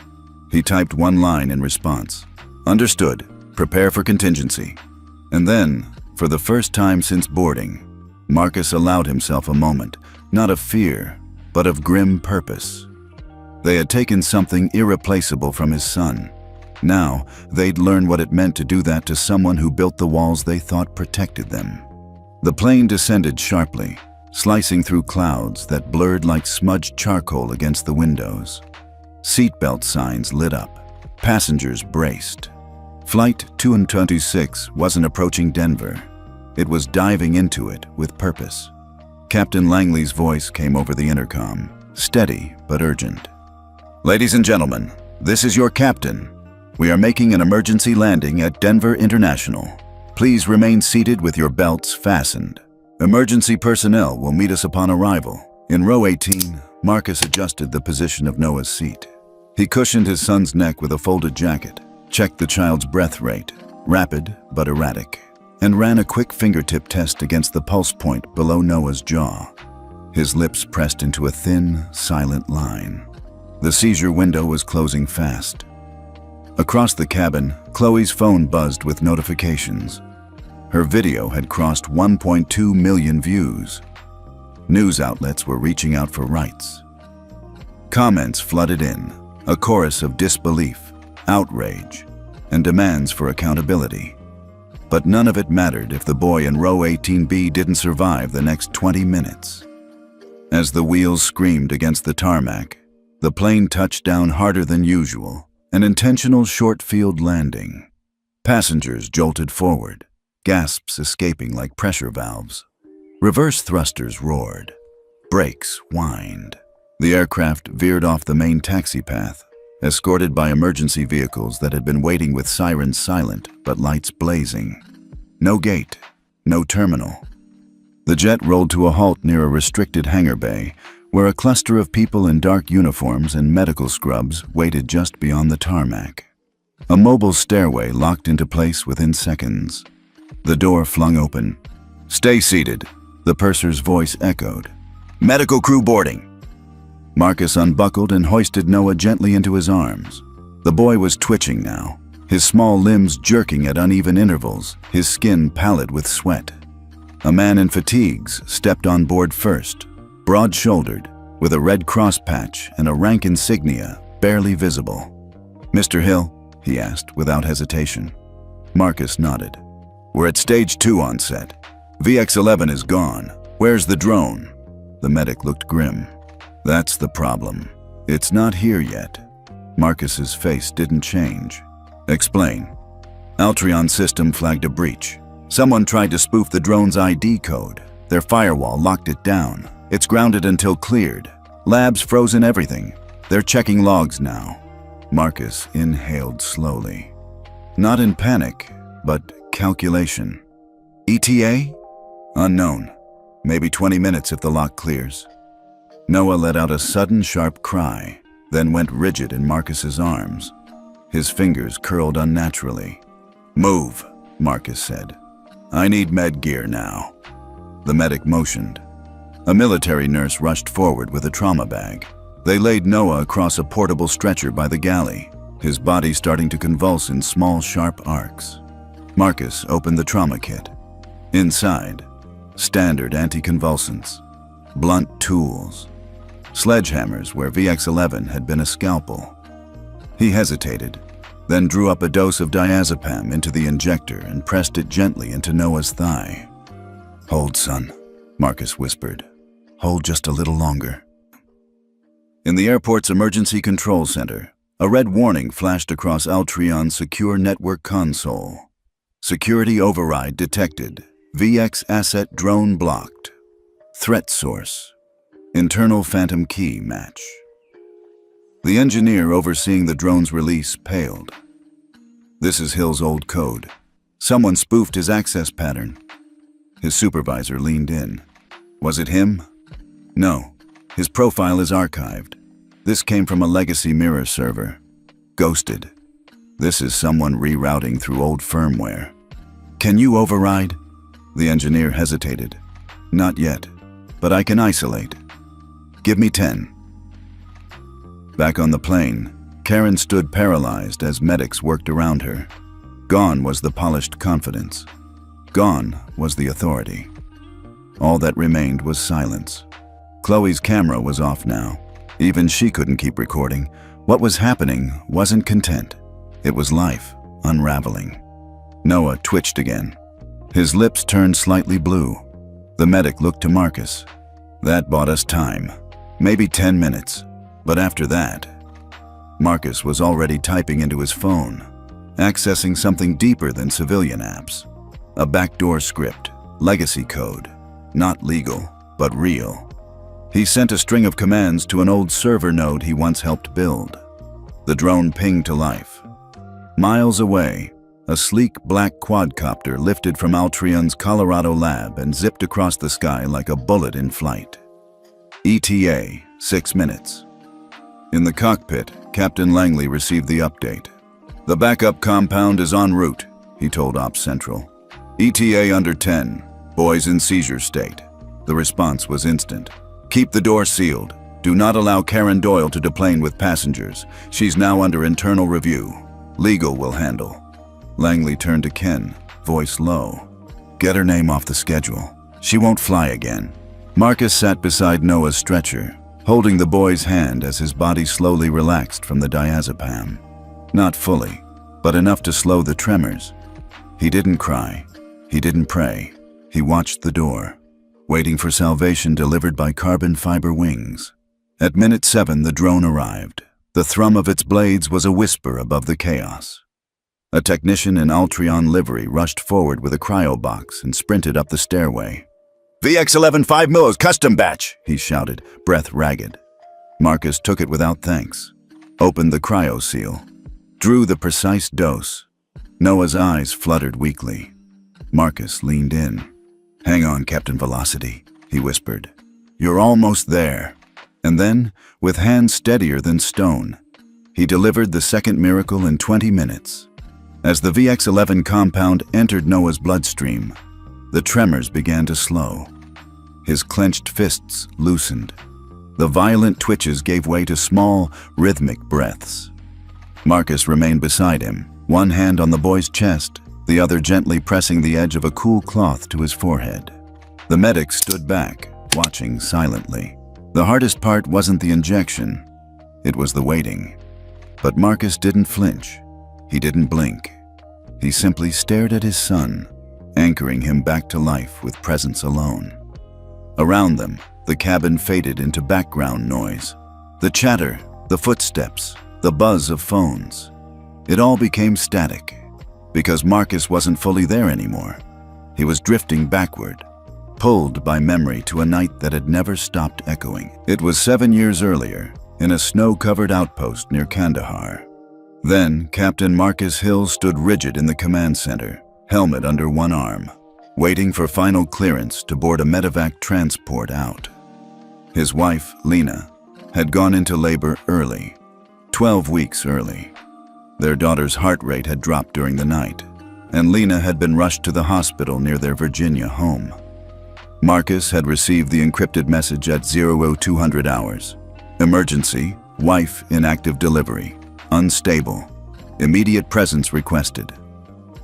He typed one line in response. "Understood, prepare for contingency." And then, for the first time since boarding, Marcus allowed himself a moment, not of fear, but of grim purpose. They had taken something irreplaceable from his son. Now, they'd learn what it meant to do that to someone who built the walls they thought protected them. The plane descended sharply, slicing through clouds that blurred like smudged charcoal against the windows. Seatbelt signs lit up. Passengers braced. Flight 226 wasn't approaching Denver. It was diving into it with purpose. Captain Langley's voice came over the intercom, steady but urgent. "Ladies and gentlemen, this is your captain. We are making an emergency landing at Denver International. Please remain seated with your belts fastened. Emergency personnel will meet us upon arrival." In row 18, Marcus adjusted the position of Noah's seat. He cushioned his son's neck with a folded jacket, checked the child's breath rate, rapid but erratic, and ran a quick fingertip test against the pulse point below Noah's jaw. His lips pressed into a thin, silent line. The seizure window was closing fast. Across the cabin, Chloe's phone buzzed with notifications. Her video had crossed 1.2 million views. News outlets were reaching out for rights. Comments flooded in, a chorus of disbelief, outrage, and demands for accountability. But none of it mattered if the boy in row 18B didn't survive the next 20 minutes. As the wheels screamed against the tarmac, the plane touched down harder than usual, an intentional short-field landing. Passengers jolted forward, gasps escaping like pressure valves. Reverse thrusters roared. Brakes whined. The aircraft veered off the main taxi path, escorted by emergency vehicles that had been waiting with sirens silent but lights blazing. No gate, no terminal. The jet rolled to a halt near a restricted hangar bay, where a cluster of people in dark uniforms and medical scrubs waited just beyond the tarmac. A mobile stairway locked into place within seconds. The door flung open. "Stay seated," the purser's voice echoed. "Medical crew boarding." Marcus unbuckled and hoisted Noah gently into his arms. The boy was twitching now, his small limbs jerking at uneven intervals, his skin pallid with sweat. A man in fatigues stepped on board first, broad-shouldered, with a red cross patch and a rank insignia barely visible. "Mr. Hill?" he asked without hesitation. Marcus nodded. "We're at stage 2 on set. VX-11 is gone. Where's the drone?" The medic looked grim. "That's the problem. It's not here yet." Marcus's face didn't change. "Explain." "Altreon system flagged a breach. Someone tried to spoof the drone's ID code. Their firewall locked it down. It's grounded until cleared. Labs frozen everything. They're checking logs now." Marcus inhaled slowly. Not in panic, but calculation. "ETA? Unknown. Maybe 20 minutes if the lock clears." Noah let out a sudden sharp cry, then went rigid in Marcus's arms. His fingers curled unnaturally. "Move," Marcus said. "I need med gear now." The medic motioned. A military nurse rushed forward with a trauma bag. They laid Noah across a portable stretcher by the galley, his body starting to convulse in small, sharp arcs. Marcus opened the trauma kit. Inside, standard anticonvulsants, blunt tools, sledgehammers where VX-11 had been a scalpel. He hesitated, then drew up a dose of diazepam into the injector and pressed it gently into Noah's thigh. "Hold, son," Marcus whispered. "Hold just a little longer." In the airport's emergency control center, a red warning flashed across Altreon's secure network console. "Security override detected. VX asset drone blocked. Threat source. Internal phantom key match." The engineer overseeing the drone's release paled. "This is Hill's old code. Someone spoofed his access pattern." His supervisor leaned in. "Was it him?" "No. His profile is archived. This came from a legacy mirror server. Ghosted. This is someone rerouting through old firmware." "Can you override?" The engineer hesitated. "Not yet, but I can isolate. Give me 10. Back on the plane, Karen stood paralyzed as medics worked around her. Gone was the polished confidence. Gone was the authority. All that remained was silence. Chloe's camera was off now, Even she couldn't keep recording. What was happening wasn't content. It was life, unraveling. Noah twitched again. His lips turned slightly blue. The medic looked to Marcus. That bought us time. Maybe 10 minutes. But after that, Marcus was already typing into his phone, accessing something deeper than civilian apps. A backdoor script, legacy code. Not legal, but real. He sent a string of commands to an old server node he once helped build. The drone pinged to life. Miles away, a sleek black quadcopter lifted from Altreon's Colorado lab and zipped across the sky like a bullet in flight. ETA, 6 minutes. In the cockpit, Captain Langley received the update. "The backup compound is en route," he told Ops Central. "ETA under 10, boys in seizure state." The response was instant. "Keep the door sealed. Do not allow Karen Doyle to deplane with passengers. She's now under internal review. Legal will handle." Langley turned to Ken, voice low. "Get her name off the schedule. She won't fly again." Marcus sat beside Noah's stretcher, holding the boy's hand as his body slowly relaxed from the diazepam. Not fully, but enough to slow the tremors. He didn't cry. He didn't pray. He watched the door, waiting for salvation delivered by carbon fiber wings. At minute 7, the drone arrived. The thrum of its blades was a whisper above the chaos. A technician in Altreon livery rushed forward with a cryo box and sprinted up the stairway. "VX-11 5 mils custom batch," he shouted, breath ragged. Marcus took it without thanks, opened the cryo seal, drew the precise dose. Noah's eyes fluttered weakly. Marcus leaned in. "Hang on, Captain Velocity," he whispered. "You're almost there." And then, with hands steadier than stone, he delivered the second miracle in 20 minutes. As the VX-11 compound entered Noah's bloodstream, the tremors began to slow. His clenched fists loosened. The violent twitches gave way to small, rhythmic breaths. Marcus remained beside him, one hand on the boy's chest, the other gently pressing the edge of a cool cloth to his forehead. The medic stood back, watching silently. The hardest part wasn't the injection, it was the waiting. But Marcus didn't flinch. He didn't blink. He simply stared at his son, anchoring him back to life with presence alone. Around them, the cabin faded into background noise. The chatter, the footsteps, the buzz of phones. It all became static, because Marcus wasn't fully there anymore. He was drifting backward, pulled by memory to a night that had never stopped echoing. It was 7 years earlier, in a snow-covered outpost near Kandahar. Then, Captain Marcus Hill stood rigid in the command center, helmet under one arm, waiting for final clearance to board a medevac transport out. His wife, Lena, had gone into labor early, 12 weeks early. Their daughter's heart rate had dropped during the night, and Lena had been rushed to the hospital near their Virginia home. Marcus had received the encrypted message at 0200 hours. Emergency, wife in active delivery, unstable, immediate presence requested.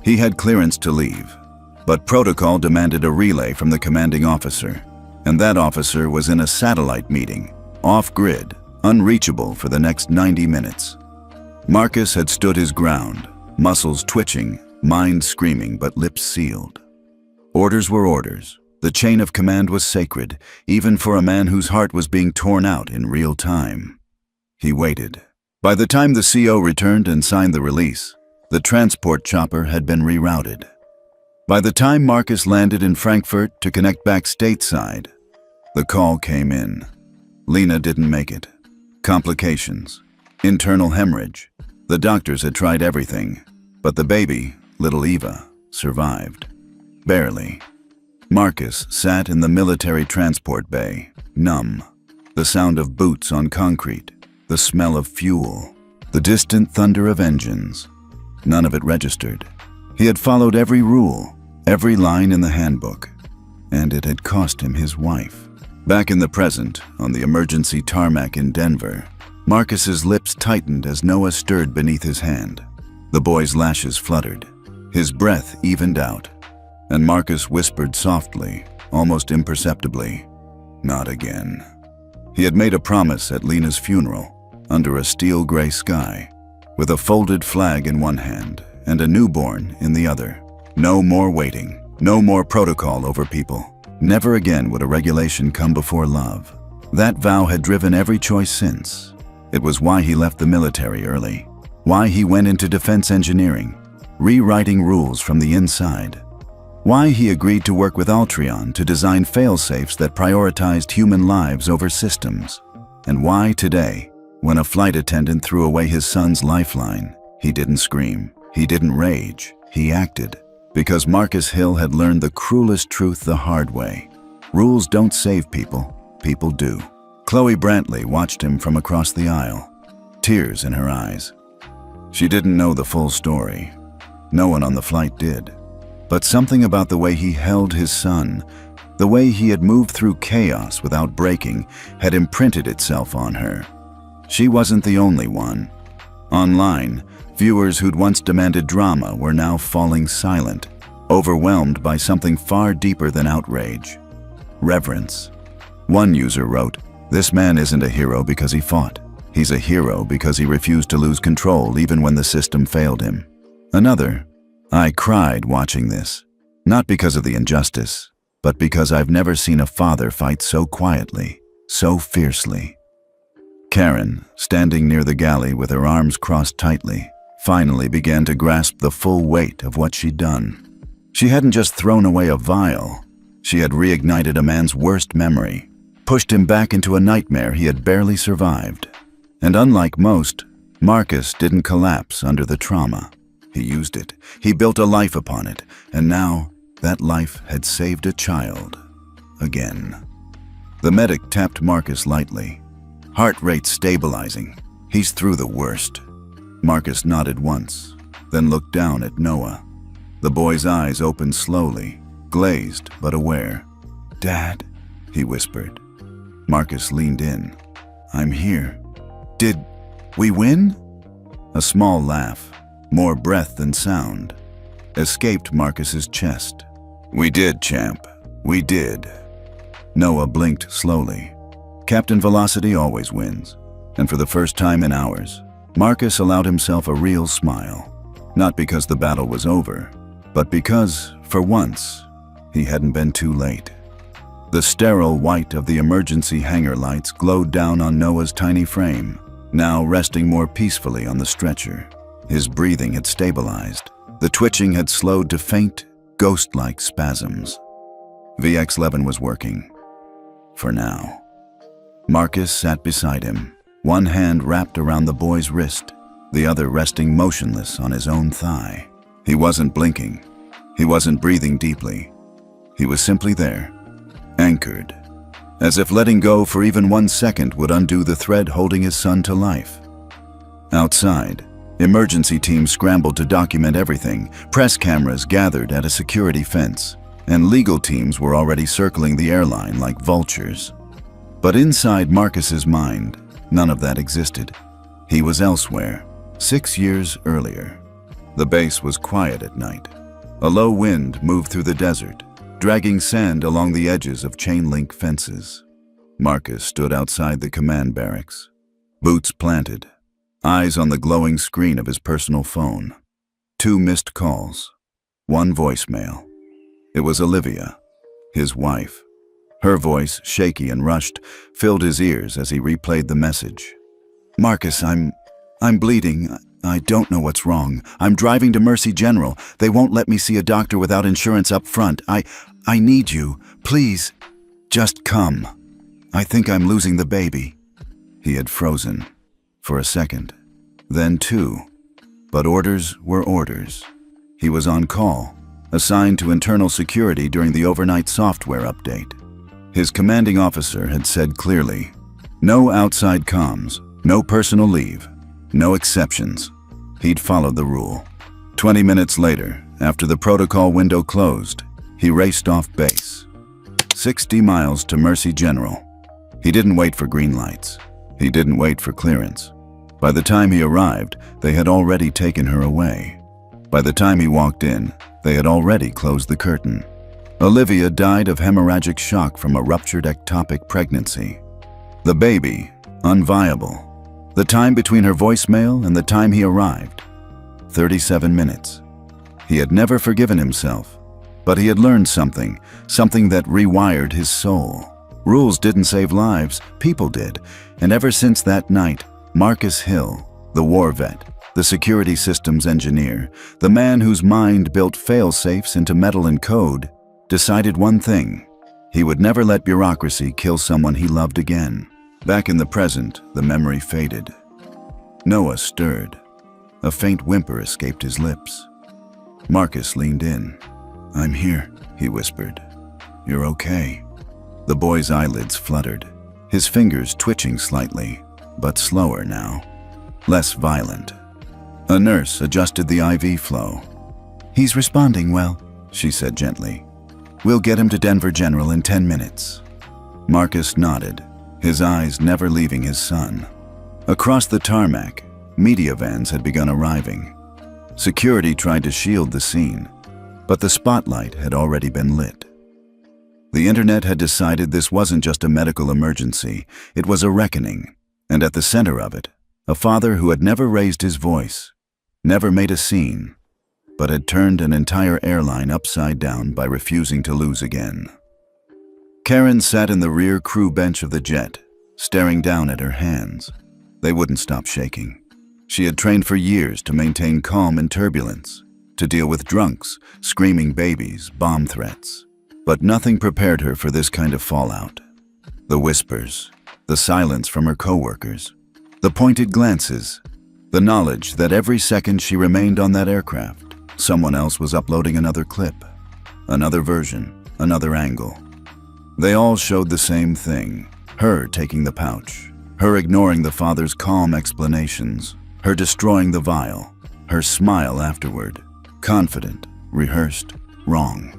He had clearance to leave, but protocol demanded a relay from the commanding officer, and that officer was in a satellite meeting, off-grid, unreachable for the next 90 minutes. Marcus had stood his ground, muscles twitching, mind screaming, but lips sealed. Orders were orders. The chain of command was sacred, even for a man whose heart was being torn out in real time. He waited. By the time the CO returned and signed the release, the transport chopper had been rerouted. By the time Marcus landed in Frankfurt to connect back stateside, the call came in. Lena didn't make it. Complications. Internal hemorrhage. The doctors had tried everything, but the baby, little Eva, survived. Barely. Marcus sat in the military transport bay, numb. The sound of boots on concrete, the smell of fuel, the distant thunder of engines. None of it registered. He had followed every rule, every line in the handbook, and it had cost him his wife. Back in the present, on the emergency tarmac in Denver, Marcus's lips tightened as Noah stirred beneath his hand. The boy's lashes fluttered. His breath evened out, and Marcus whispered softly, almost imperceptibly, "Not again." He had made a promise at Lena's funeral, under a steel gray sky, with a folded flag in one hand and a newborn in the other. No more waiting, no more protocol over people. Never again would a regulation come before love. That vow had driven every choice since. It was why he left the military early, why he went into defense engineering, rewriting rules from the inside, why he agreed to work with Altreon to design fail-safes that prioritized human lives over systems, and why today, when a flight attendant threw away his son's lifeline, he didn't scream, he didn't rage, he acted. Because Marcus Hill had learned the cruelest truth the hard way. Rules don't save people, people do. Chloe Brantley watched him from across the aisle, tears in her eyes. She didn't know the full story. No one on the flight did. But something about the way he held his son, the way he had moved through chaos without breaking, had imprinted itself on her. She wasn't the only one. Online, viewers who'd once demanded drama were now falling silent, overwhelmed by something far deeper than outrage: reverence. One user wrote, "This man isn't a hero because he fought. He's a hero because he refused to lose control even when the system failed him." Another, "I cried watching this, not because of the injustice, but because I've never seen a father fight so quietly, so fiercely." Karen, standing near the galley with her arms crossed tightly, finally began to grasp the full weight of what she'd done. She hadn't just thrown away a vial, she had reignited a man's worst memory, pushed him back into a nightmare he had barely survived. And unlike most, Marcus didn't collapse under the trauma. He used it, he built a life upon it, and now that life had saved a child. Again. The medic tapped Marcus lightly. Heart rate stabilizing. He's through the worst. Marcus nodded once, then looked down at Noah. The boy's eyes opened slowly, glazed but aware. "Dad," he whispered. Marcus leaned in. "I'm here. Did we win?" A small laugh, more breath than sound, escaped Marcus's chest. "We did, champ. We did." Noah blinked slowly. Captain Velocity always wins, and for the first time in hours, Marcus allowed himself a real smile. Not because the battle was over, but because, for once, he hadn't been too late. The sterile white of the emergency hangar lights glowed down on Noah's tiny frame, now resting more peacefully on the stretcher. His breathing had stabilized. The twitching had slowed to faint, ghost-like spasms. VX-11 was working. For now. Marcus sat beside him, one hand wrapped around the boy's wrist, the other resting motionless on his own thigh. He wasn't blinking. He wasn't breathing deeply. He was simply there, anchored, as if letting go for even 1 second would undo the thread holding his son to life. Outside, emergency teams scrambled to document everything. Press cameras gathered at a security fence, and legal teams were already circling the airline like vultures. But inside Marcus's mind, none of that existed. He was elsewhere, 6 years earlier. The base was quiet at night. A low wind moved through the desert, dragging sand along the edges of chain-link fences. Marcus stood outside the command barracks, boots planted, eyes on the glowing screen of his personal phone. 2 missed calls, 1 voicemail. It was Olivia, his wife. Her voice, shaky and rushed, filled his ears as he replayed the message. "Marcus, I'm bleeding. I don't know what's wrong. I'm driving to Mercy General. They won't let me see a doctor without insurance up front. I need you. Please, just come. I think I'm losing the baby." He had frozen. For a second. Then 2. But orders were orders. He was on call, assigned to internal security during the overnight software update. His commanding officer had said clearly, no outside comms, no personal leave, no exceptions. He'd followed the rule. 20 minutes later, after the protocol window closed, he raced off base. 60 miles to Mercy General. He didn't wait for green lights. He didn't wait for clearance. By the time he arrived, they had already taken her away. By the time he walked in, they had already closed the curtain. Olivia died of hemorrhagic shock from a ruptured ectopic pregnancy. The baby, unviable. The time between her voicemail and the time he arrived, 37 minutes. He had never forgiven himself, but he had learned something that rewired his soul. Rules didn't save lives, people did. And ever since that night, Marcus Hill, the war vet, the security systems engineer, the man whose mind built fail-safes into metal and code, decided one thing: he would never let bureaucracy kill someone he loved again. Back in the present, the memory faded. Noah stirred. A faint whimper escaped his lips. Marcus leaned in. "I'm here," he whispered. "You're okay." The boy's eyelids fluttered, his fingers twitching slightly, but slower now, less violent. A nurse adjusted the IV flow. "He's responding well," she said gently. "We'll get him to Denver General in 10 minutes. Marcus nodded, his eyes never leaving his son. Across the tarmac, media vans had begun arriving. Security tried to shield the scene, but the spotlight had already been lit. The internet had decided this wasn't just a medical emergency, it was a reckoning, and at the center of it, a father who had never raised his voice, never made a scene, but had turned an entire airline upside down by refusing to lose again. Karen sat in the rear crew bench of the jet, staring down at her hands. They wouldn't stop shaking. She had trained for years to maintain calm in turbulence, to deal with drunks, screaming babies, bomb threats. But nothing prepared her for this kind of fallout. The whispers, the silence from her coworkers, the pointed glances, the knowledge that every second she remained on that aircraft, someone else was uploading another clip, another version, another angle. They all showed the same thing: her taking the pouch, her ignoring the father's calm explanations, her destroying the vial, her smile afterward, confident, rehearsed, wrong.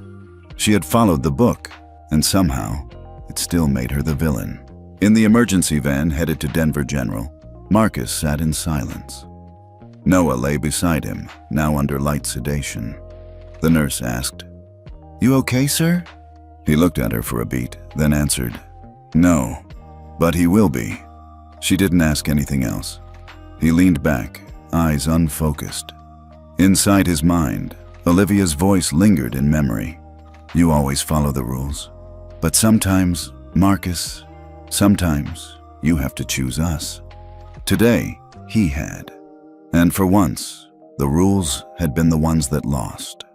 She had followed the book, and somehow, it still made her the villain. In the emergency van headed to Denver General, Marcus sat in silence. Noah lay beside him, now under light sedation. The nurse asked, "You okay, sir?" He looked at her for a beat, then answered, "No, but he will be." She didn't ask anything else. He leaned back, eyes unfocused. Inside his mind, Olivia's voice lingered in memory. "You always follow the rules. But sometimes, Marcus, sometimes you have to choose us." Today, he had. And for once, the rules had been the ones that lost.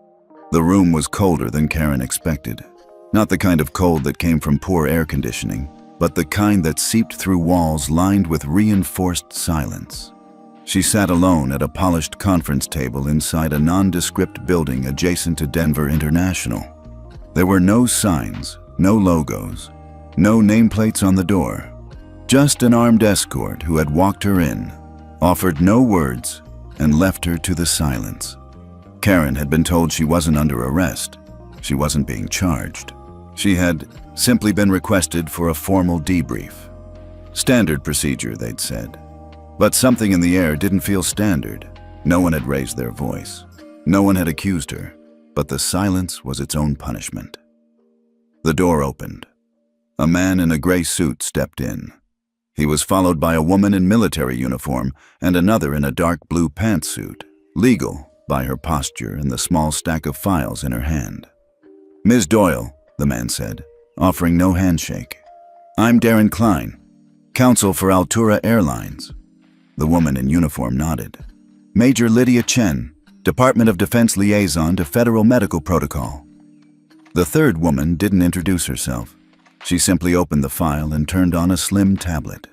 The room was colder than Karen expected. Not the kind of cold that came from poor air conditioning, but the kind that seeped through walls lined with reinforced silence. She sat alone at a polished conference table inside a nondescript building adjacent to Denver International. There were no signs, no logos, no nameplates on the door. Just an armed escort who had walked her in, offered no words, and left her to the silence. Karen had been told she wasn't under arrest. She wasn't being charged. She had simply been requested for a formal debrief. Standard procedure, they'd said. But something in the air didn't feel standard. No one had raised their voice. No one had accused her. But the silence was its own punishment. The door opened. A man in a gray suit stepped in. He was followed by a woman in military uniform and another in a dark blue pantsuit, legal by her posture and the small stack of files in her hand. "Ms. Doyle," the man said, offering no handshake. "I'm Darren Klein, counsel for Altura Airlines." The woman in uniform nodded. "Major Lydia Chen, Department of Defense Liaison to Federal Medical Protocol." The third woman didn't introduce herself. She simply opened the file and turned on a slim tablet.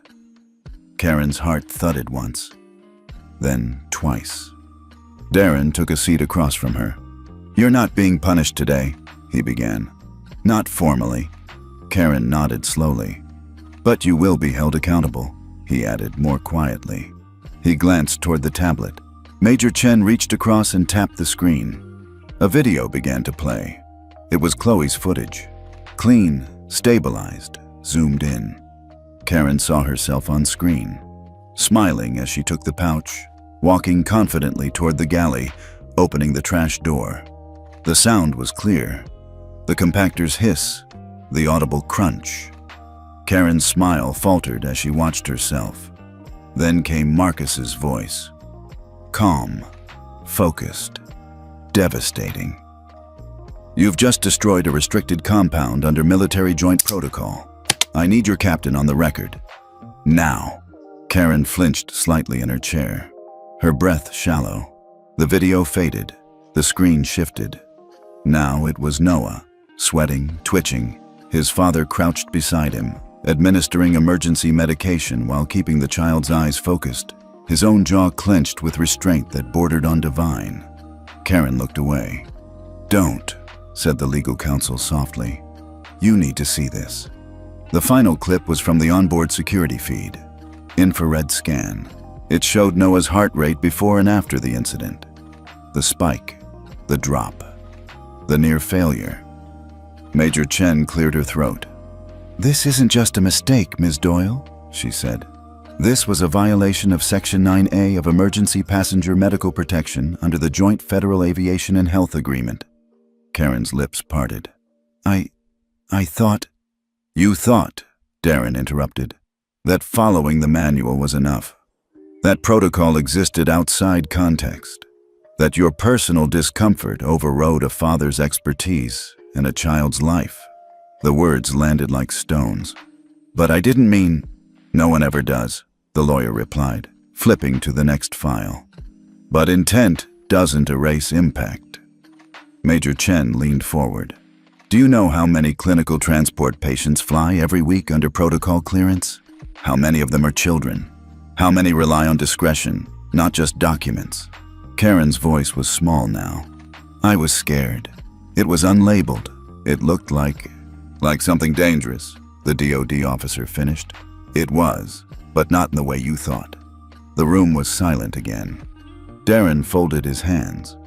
Karen's heart thudded once, then twice. Darren took a seat across from her. "You're not being punished today," he began. "Not formally." Karen nodded slowly. "But you will be held accountable," he added more quietly. He glanced toward the tablet. Major Chen reached across and tapped the screen. A video began to play. It was Chloe's footage. Clean, stabilized, zoomed in. Karen saw herself on screen, smiling as she took the pouch, walking confidently toward the galley, opening the trash door. The sound was clear. The compactor's hiss, the audible crunch. Karen's smile faltered as she watched herself. Then came Marcus's voice. Calm, focused, devastating. You've just destroyed a restricted compound under military joint protocol. I need your captain on the record. Now. Karen flinched slightly in her chair, her breath shallow. The video faded. The screen shifted. Now it was Noah, sweating, twitching, his father crouched beside him, administering emergency medication while keeping the child's eyes focused, his own jaw clenched with restraint that bordered on divine. Karen looked away. Don't, said the legal counsel softly. You need to see this. The final clip was from the onboard security feed. Infrared scan. It showed Noah's heart rate before and after the incident. The spike, the drop, the near failure. Major Chen cleared her throat. This isn't just a mistake, Ms. Doyle, she said. This was a violation of Section 9A of Emergency Passenger Medical Protection under the Joint Federal Aviation and Health Agreement. Karen's lips parted. I thought... You thought, Darren interrupted, that following the manual was enough. That protocol existed outside context. That your personal discomfort overrode a father's expertise and a child's life. The words landed like stones. But I didn't mean... No one ever does, the lawyer replied, flipping to the next file. But intent doesn't erase impact. Major Chen leaned forward. Do you know how many clinical transport patients fly every week under protocol clearance? How many of them are children? How many rely on discretion, not just documents? Karen's voice was small now. I was scared. It was unlabeled. It looked like something dangerous, the DOD officer finished. It was, but not in the way you thought. The room was silent again. Darren folded his hands.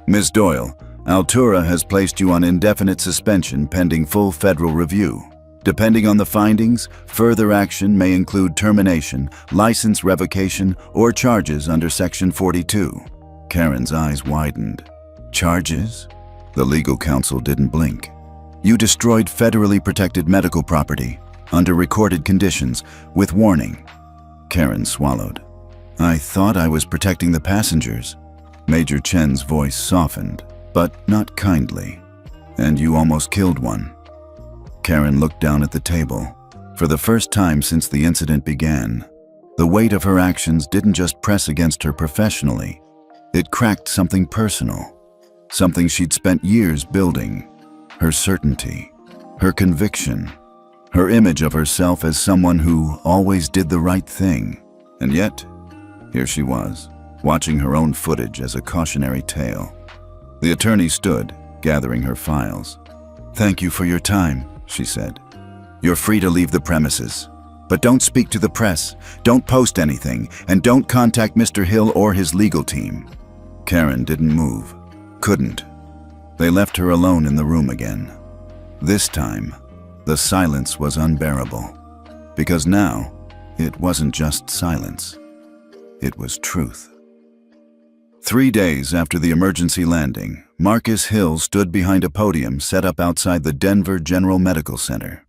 Ms. Doyle, Altura has placed you on indefinite suspension pending full federal review. Depending on the findings, further action may include termination, license revocation, or charges under Section 42. Karen's eyes widened. Charges? The legal counsel didn't blink. You destroyed federally protected medical property, under recorded conditions, with warning. Karen swallowed. I thought I was protecting the passengers. Major Chen's voice softened, but not kindly. And you almost killed one. Karen looked down at the table. For the first time since the incident began, the weight of her actions didn't just press against her professionally. It cracked something personal, something she'd spent years building. Her certainty, her conviction, her image of herself as someone who always did the right thing. And yet, here she was, watching her own footage as a cautionary tale. The attorney stood, gathering her files. Thank you for your time, she said. You're free to leave the premises. But don't speak to the press, don't post anything, and don't contact Mr. Hill or his legal team. Karen didn't move, couldn't. They left her alone in the room again. This time, the silence was unbearable. Because now, it wasn't just silence. It was truth. 3 days after the emergency landing, Marcus Hill stood behind a podium set up outside the Denver General Medical Center.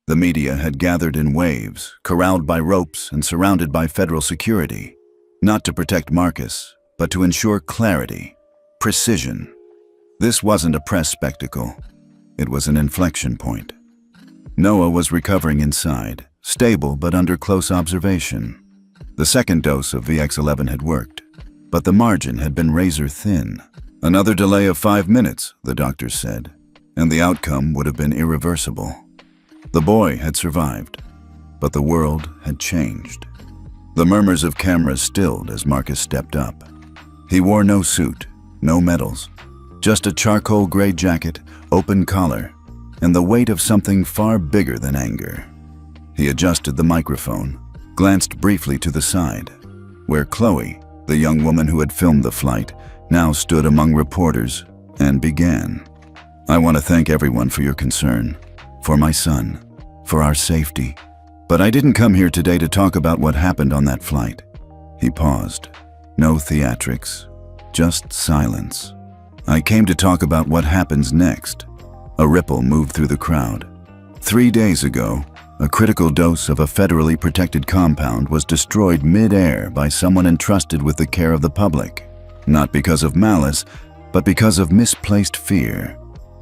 The media had gathered in waves, corralled by ropes and surrounded by federal security, not to protect Marcus, but to ensure clarity, precision. This wasn't a press spectacle. It was an inflection point. Noah was recovering inside, stable but under close observation. The second dose of VX-11 had worked, but the margin had been razor thin. Another delay of 5 minutes, the doctors said, and the outcome would have been irreversible. The boy had survived, but the world had changed. The murmurs of cameras stilled as Marcus stepped up. He wore no suit, no medals, just a charcoal gray jacket, open collar, and the weight of something far bigger than anger. He adjusted the microphone, glanced briefly to the side, where Chloe, the young woman who had filmed the flight, now stood among reporters and began. I want to thank everyone for your concern, for my son, for our safety. But I didn't come here today to talk about what happened on that flight. He paused. No theatrics, just silence. I came to talk about what happens next. A ripple moved through the crowd. 3 days ago, A critical dose of a federally protected compound was destroyed mid-air by someone entrusted with the care of the public, not because of malice, but because of misplaced fear,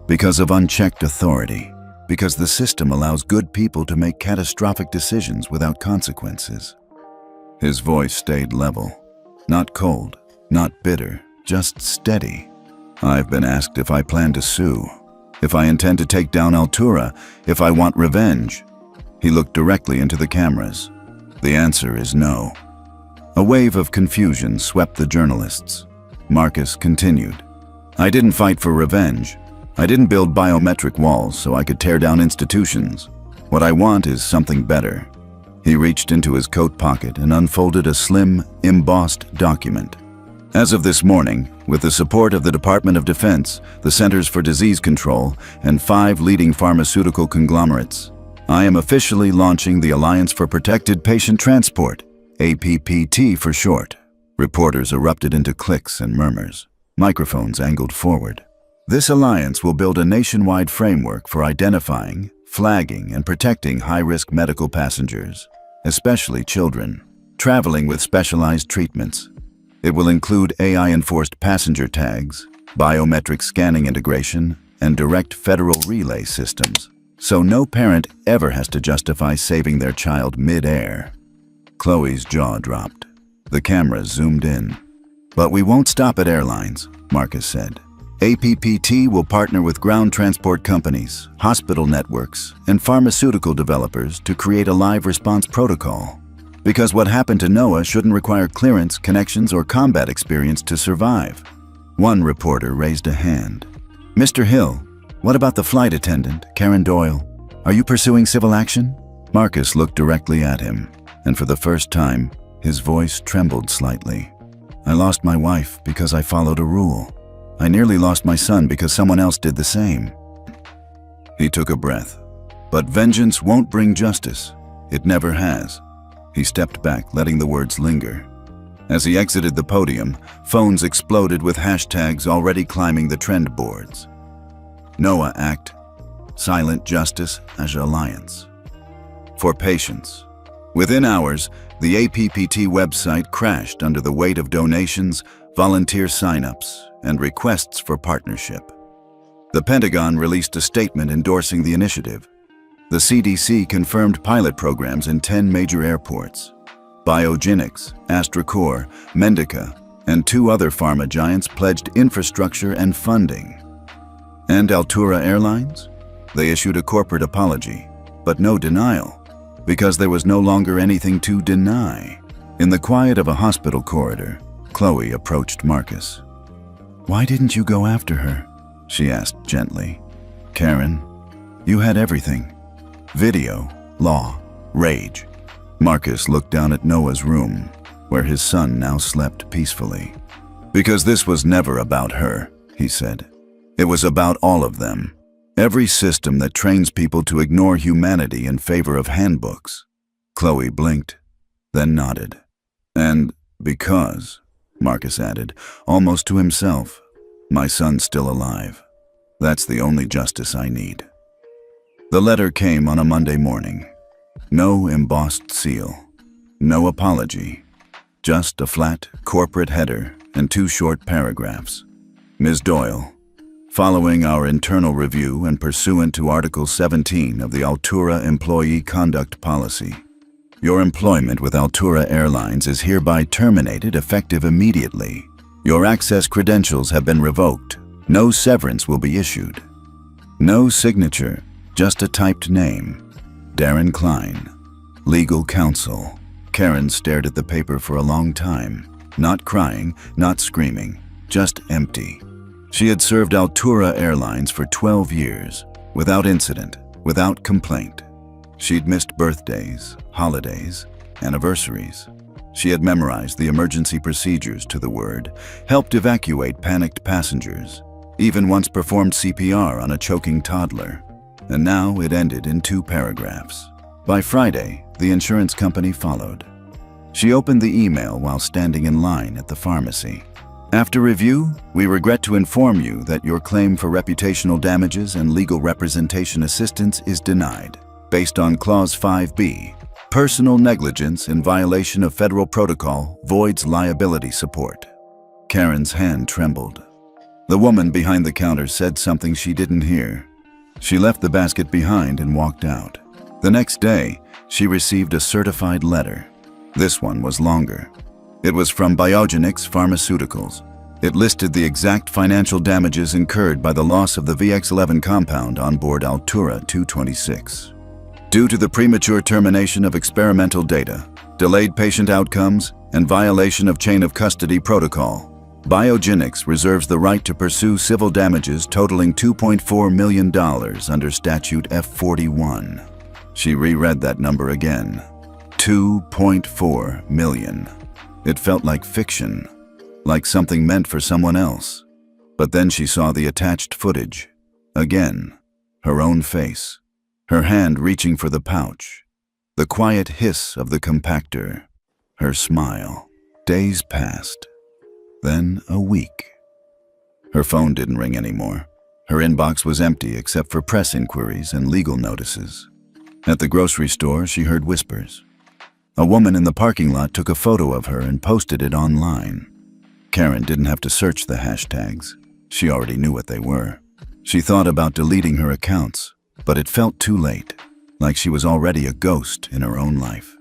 because of unchecked authority, because the system allows good people to make catastrophic decisions without consequences. His voice stayed level, not cold, not bitter, just steady. I've been asked if I plan to sue, if I intend to take down Altura, if I want revenge. He looked directly into the cameras. The answer is no. A wave of confusion swept the journalists. Marcus continued. I didn't fight for revenge. I didn't build biometric walls so I could tear down institutions. What I want is something better. He reached into his coat pocket and unfolded a slim, embossed document. As of this morning, with the support of the Department of Defense, the Centers for Disease Control, and 5 leading pharmaceutical conglomerates, I am officially launching the Alliance for Protected Patient Transport, APPT for short. Reporters erupted into clicks and murmurs. Microphones angled forward. This alliance will build a nationwide framework for identifying, flagging, and protecting high-risk medical passengers, especially children, traveling with specialized treatments. It will include AI-enforced passenger tags, biometric scanning integration, and direct federal relay systems, so no parent ever has to justify saving their child mid-air. Chloe's jaw dropped. The cameras zoomed in. But we won't stop at airlines, Marcus said. APPT will partner with ground transport companies, hospital networks, and pharmaceutical developers to create a live response protocol. Because what happened to Noah shouldn't require clearance, connections, or combat experience to survive. One reporter raised a hand. Mr. Hill, what about the flight attendant, Karen Doyle? Are you pursuing civil action? Marcus looked directly at him, and for the first time, his voice trembled slightly. I lost my wife because I followed a rule. I nearly lost my son because someone else did the same. He took a breath. But vengeance won't bring justice. It never has. He stepped back, letting the words linger. As he exited the podium, phones exploded with hashtags already climbing the trend boards. Noah Act, Silent Justice as Alliance. For patients. Within hours, the APPT website crashed under the weight of donations, volunteer sign-ups, and requests for partnership. The Pentagon released a statement endorsing the initiative. The CDC confirmed pilot programs in 10 major airports. Biogenics, AstraCore, Medica, and 2 other pharma giants pledged infrastructure and funding. And Altura Airlines? They issued a corporate apology, but no denial, because there was no longer anything to deny. In the quiet of a hospital corridor, Chloe approached Marcus. Why didn't you go after her? She asked gently. Karen, you had everything. Video, law, rage. Marcus looked down at Noah's room, where his son now slept peacefully. Because this was never about her, he said. It was about all of them. Every system that trains people to ignore humanity in favor of handbooks. Chloe blinked, then nodded. And because, Marcus added, almost to himself, my son's still alive. That's the only justice I need. The letter came on a Monday morning. No embossed seal. No apology. Just a flat corporate header and 2 short paragraphs. Ms. Doyle, following our internal review and pursuant to Article 17 of the Altura Employee Conduct Policy, your employment with Altura Airlines is hereby terminated effective immediately. Your access credentials have been revoked. No severance will be issued. No signature, just a typed name. Darren Klein, legal counsel. Karen stared at the paper for a long time, not crying, not screaming, just empty. She had served Altura Airlines for 12 years, without incident, without complaint. She'd missed birthdays, holidays, anniversaries. She had memorized the emergency procedures to the word, helped evacuate panicked passengers, even once performed CPR on a choking toddler. And now it ended in 2 paragraphs. By Friday, the insurance company followed. She opened the email while standing in line at the pharmacy. After review, we regret to inform you that your claim for reputational damages and legal representation assistance is denied. based on Clause 5B. Personal negligence in violation of federal protocol voids liability support. Karen's hand trembled. The woman behind the counter said something she didn't hear. She left the basket behind and walked out. The next day, she received a certified letter. This one was longer. It was from Biogenix Pharmaceuticals. It listed the exact financial damages incurred by the loss of the VX11 compound on board Altura 226. Due to the premature termination of experimental data, delayed patient outcomes, and violation of chain of custody protocol, Biogenix reserves the right to pursue civil damages totaling $2.4 million under Statute F41. She reread that number again. $2.4 million. It felt like fiction, like something meant for someone else. But then she saw the attached footage. Again, her own face, her hand reaching for the pouch, the quiet hiss of the compactor, her smile. Days passed. Then a week. Her phone didn't ring anymore. Her inbox was empty except for press inquiries and legal notices. At the grocery store, she heard whispers. A woman in the parking lot took a photo of her and posted it online. Karen didn't have to search the hashtags. She already knew what they were. She thought about deleting her accounts, but it felt too late, like she was already a ghost in her own life.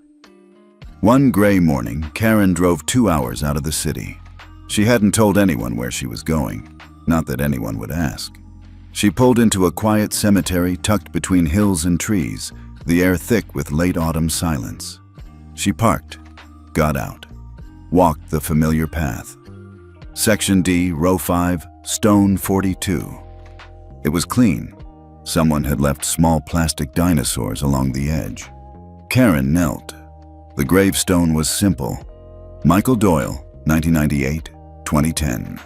One gray morning, Karen drove 2 hours out of the city. She hadn't told anyone where she was going, not that anyone would ask. She pulled into a quiet cemetery tucked between hills and trees, the air thick with late autumn silence. She parked, got out, walked the familiar path. Section D, Row 5, Stone 42. It was clean. Someone had left small plastic dinosaurs along the edge. Karen knelt. The gravestone was simple. Michael Doyle, 1998-2010.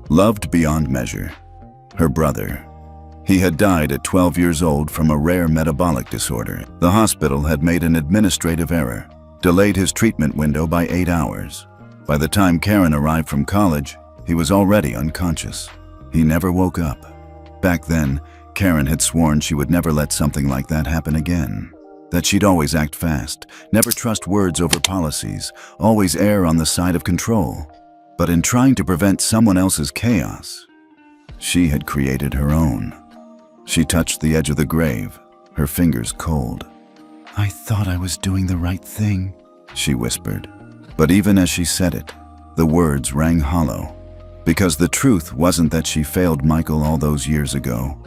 Loved beyond measure. Her brother. He had died at 12 years old from a rare metabolic disorder. The hospital had made an administrative error, delayed his treatment window by 8 hours. By the time Karen arrived from college, he was already unconscious. He never woke up. Back then, Karen had sworn she would never let something like that happen again. That she'd always act fast, never trust words over policies, always err on the side of control. But in trying to prevent someone else's chaos, she had created her own. She touched the edge of the grave, her fingers cold. "I thought I was doing the right thing," she whispered. But even as she said it, the words rang hollow. Because the truth wasn't that she failed Michael all those years ago.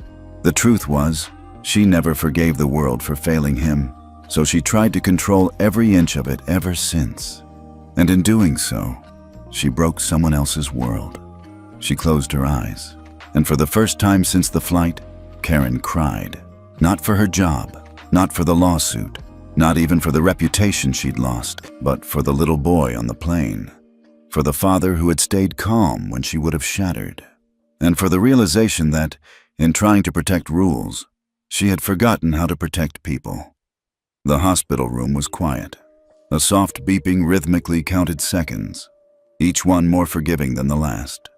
The truth was, she never forgave the world for failing him, so she tried to control every inch of it ever since. And in doing so, she broke someone else's world. She closed her eyes, and for the first time since the flight, Karen cried. Not for her job, not for the lawsuit, not even for the reputation she'd lost, but for the little boy on the plane. For the father who had stayed calm when she would have shattered. And for the realization that, in trying to protect rules, she had forgotten how to protect people. The hospital room was quiet. A soft beeping rhythmically counted seconds, each one more forgiving than the last.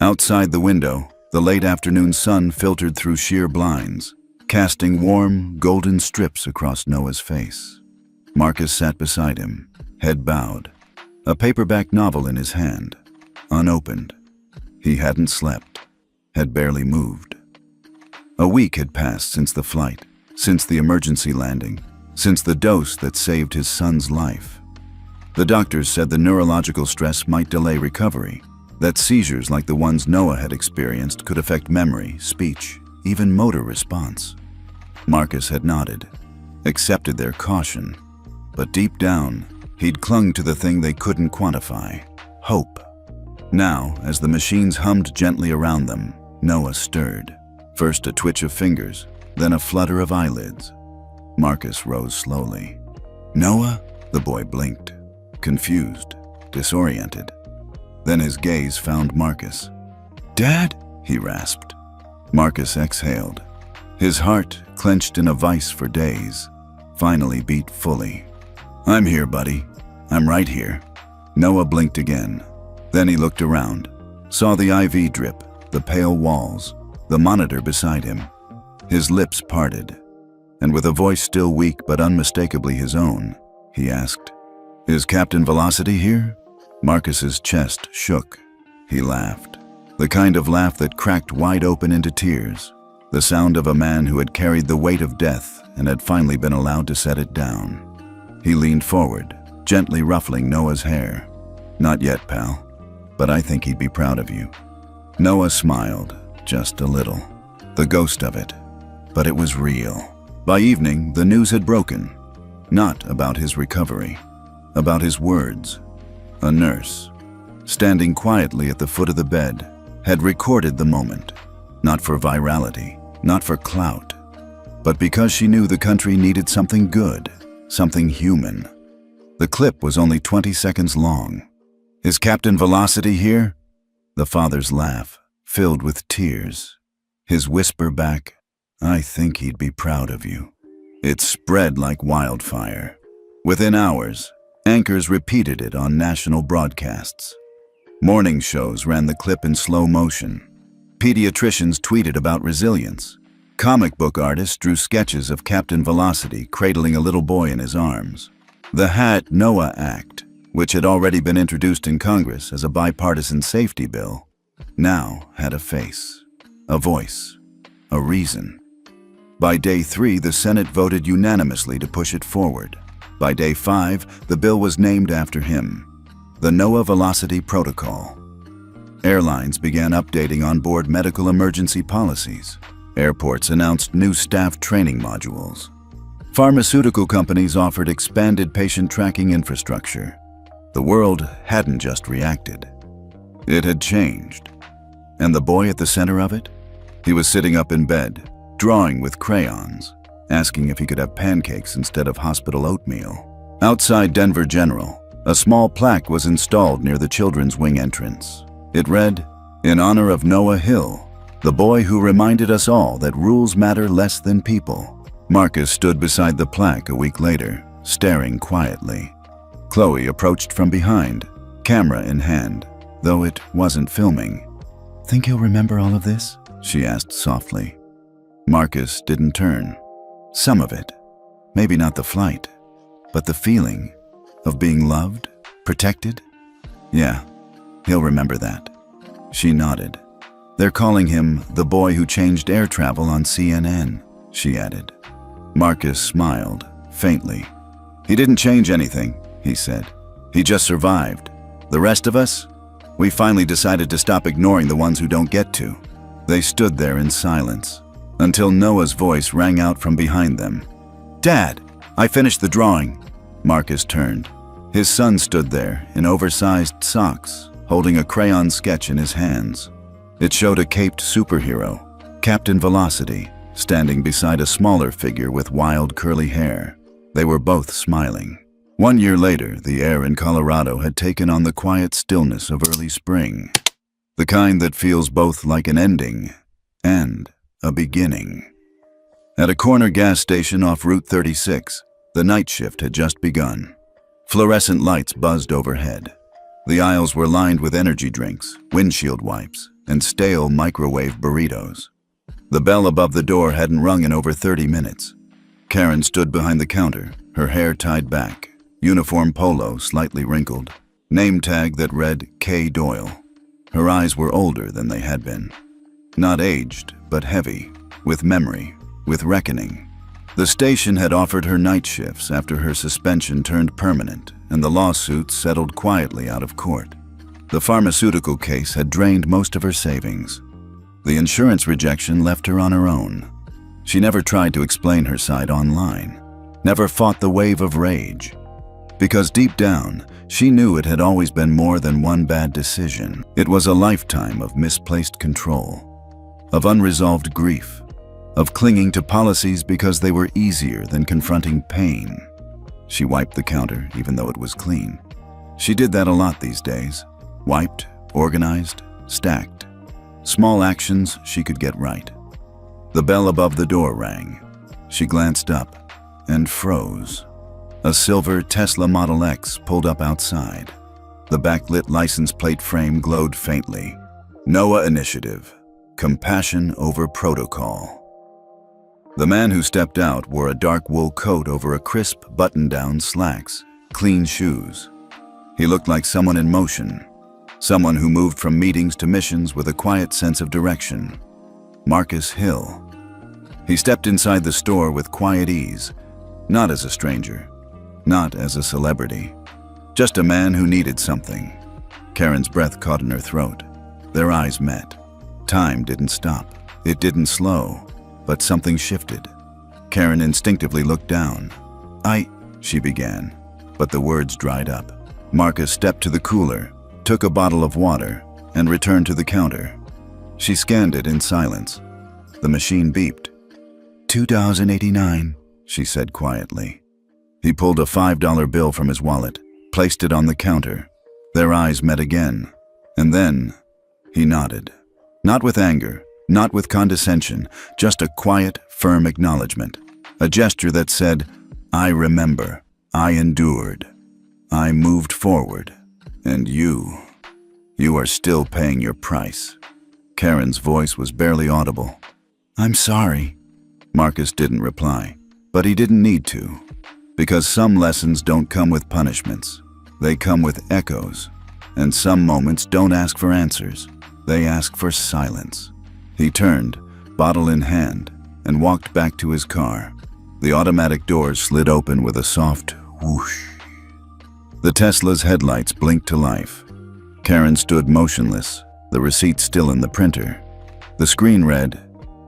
Outside the window, the late afternoon sun filtered through sheer blinds, casting warm, golden strips across Noah's face. Marcus sat beside him, head bowed, a paperback novel in his hand, unopened. He hadn't slept, had barely moved. A week had passed since the flight, since the emergency landing, since the dose that saved his son's life. The doctors said the neurological stress might delay recovery, that seizures like the ones Noah had experienced could affect memory, speech, even motor response. Marcus had nodded, accepted their caution, but deep down, he'd clung to the thing they couldn't quantify, hope. Now, as the machines hummed gently around them, Noah stirred. First a twitch of fingers, then a flutter of eyelids. Marcus rose slowly. "Noah?" The boy blinked, confused, disoriented. Then his gaze found Marcus. "Dad?" he rasped. Marcus exhaled. His heart, clenched in a vice for days, finally beat fully. "I'm here, buddy. I'm right here." Noah blinked again. Then he looked around, saw the IV drip, the pale walls, the monitor beside him. His lips parted. and with a voice still weak but unmistakably his own, he asked, "Is Captain Velocity here?" Marcus's chest shook. He laughed. The kind of laugh that cracked wide open into tears. The sound of a man who had carried the weight of death and had finally been allowed to set it down. He leaned forward, gently ruffling Noah's hair. "Not yet, pal, but I think he'd be proud of you." Noah smiled, just a little. The ghost of it. But it was real. By evening, the news had broken. Not about his recovery. About his words. A nurse, standing quietly at the foot of the bed, had recorded the moment. Not for virality, not for clout, but because she knew the country needed something good, something human. The clip was only 20 seconds long. "Is Captain Velocity here?" The father's laugh, filled with tears. His whisper back, "I think he'd be proud of you." It spread like wildfire. Within hours, anchors repeated it on national broadcasts. Morning shows ran the clip in slow motion. Pediatricians tweeted about resilience. Comic book artists drew sketches of Captain Velocity cradling a little boy in his arms. The Noah Act, which had already been introduced in Congress as a bipartisan safety bill, now had a face, a voice, a reason. By day 3, the Senate voted unanimously to push it forward. By day 5, the bill was named after him, the Noah Velocity Protocol. Airlines began updating onboard medical emergency policies. Airports announced new staff training modules. Pharmaceutical companies offered expanded patient tracking infrastructure. The world hadn't just reacted. It had changed. And the boy at the center of it? He was sitting up in bed, drawing with crayons, asking if he could have pancakes instead of hospital oatmeal. Outside Denver General, a small plaque was installed near the children's wing entrance. It read, "In honor of Noah Hill, the boy who reminded us all that rules matter less than people." Marcus stood beside the plaque a week later, staring quietly. Chloe approached from behind, camera in hand, though it wasn't filming. "Think he'll remember all of this?" she asked softly. Marcus didn't turn. Some of it. Maybe not the flight, but the feeling of being loved, protected. "Yeah, he'll remember that." She nodded. "They're calling him the boy who changed air travel on CNN," she added. Marcus smiled, faintly. "He didn't change anything," he said. "He just survived. The rest of us? We finally decided to stop ignoring the ones who don't get to." They stood there in silence, until Noah's voice rang out from behind them. "Dad, I finished the drawing." Marcus turned. His son stood there in oversized socks, holding a crayon sketch in his hands. It showed a caped superhero, Captain Velocity, standing beside a smaller figure with wild curly hair. They were both smiling. 1 year later, the air in Colorado had taken on the quiet stillness of early spring, the kind that feels both like an ending and a beginning. At a corner gas station off Route 36, the night shift had just begun. Fluorescent lights buzzed overhead. The aisles were lined with energy drinks, windshield wipes, and stale microwave burritos. The bell above the door hadn't rung in over 30 minutes. Karen stood behind the counter, her hair tied back, uniform polo slightly wrinkled, name tag that read K. Doyle. Her eyes were older than they had been. Not aged, but heavy, with memory, with reckoning. The station had offered her night shifts after her suspension turned permanent and the lawsuits settled quietly out of court. The pharmaceutical case had drained most of her savings. The insurance rejection left her on her own. She never tried to explain her side online, never fought the wave of rage. Because deep down, she knew it had always been more than one bad decision. It was a lifetime of misplaced control, of unresolved grief, of clinging to policies because they were easier than confronting pain. She wiped the counter even though it was clean. She did that a lot these days. Wiped, organized, stacked. Small actions she could get right. The bell above the door rang. She glanced up and froze. A silver Tesla Model X pulled up outside. The backlit license plate frame glowed faintly. Noah Initiative. Compassion over protocol. The man who stepped out wore a dark wool coat over a crisp button-down slacks, clean shoes. He looked like someone in motion, someone who moved from meetings to missions with a quiet sense of direction. Marcus Hill. He stepped inside the store with quiet ease, not as a stranger, not as a celebrity, just a man who needed something. Karen's breath caught in her throat. Their eyes met. Time didn't stop. It didn't slow, but something shifted. Karen instinctively looked down. She began, but the words dried up. Marcus stepped to the cooler, took a bottle of water, and returned to the counter. She scanned it in silence. The machine beeped. $2.89, she said quietly. He pulled a $5 bill from his wallet, placed it on the counter. Their eyes met again, and then he nodded. Not with anger, not with condescension, just a quiet, firm acknowledgement. A gesture that said, I remember, I endured, I moved forward, and you are still paying your price. Karen's voice was barely audible. I'm sorry. Marcus didn't reply, but he didn't need to, because some lessons don't come with punishments. They come with echoes, and some moments don't ask for answers. They ask for silence. He turned, bottle in hand, and walked back to his car. The automatic doors slid open with a soft whoosh. The Tesla's headlights blinked to life. Karen stood motionless, the receipt still in the printer. The screen read,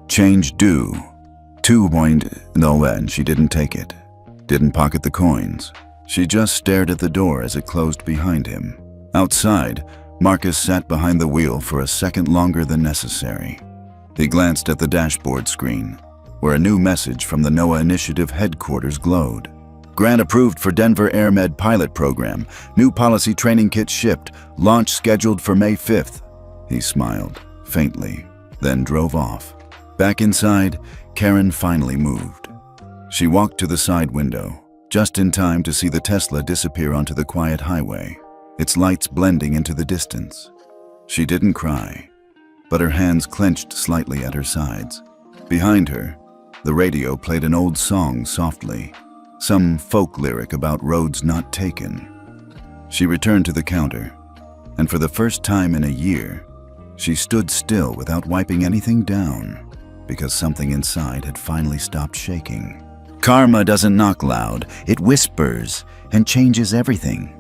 "Change due." 2.0, and she didn't take it. Didn't pocket the coins. She just stared at the door as it closed behind him. Outside, Marcus sat behind the wheel for a second longer than necessary. He glanced at the dashboard screen, where a new message from the NOAA Initiative headquarters glowed. Grant approved for Denver AirMed pilot program. New policy training kit shipped. Launch scheduled for May 5th. He smiled, faintly, then drove off. Back inside, Karen finally moved. She walked to the side window, just in time to see the Tesla disappear onto the quiet highway, its lights blending into the distance. She didn't cry, but her hands clenched slightly at her sides. Behind her, the radio played an old song softly, some folk lyric about roads not taken. She returned to the counter, and for the first time in a year, she stood still without wiping anything down, because something inside had finally stopped shaking. Karma doesn't knock loud, it whispers and changes everything.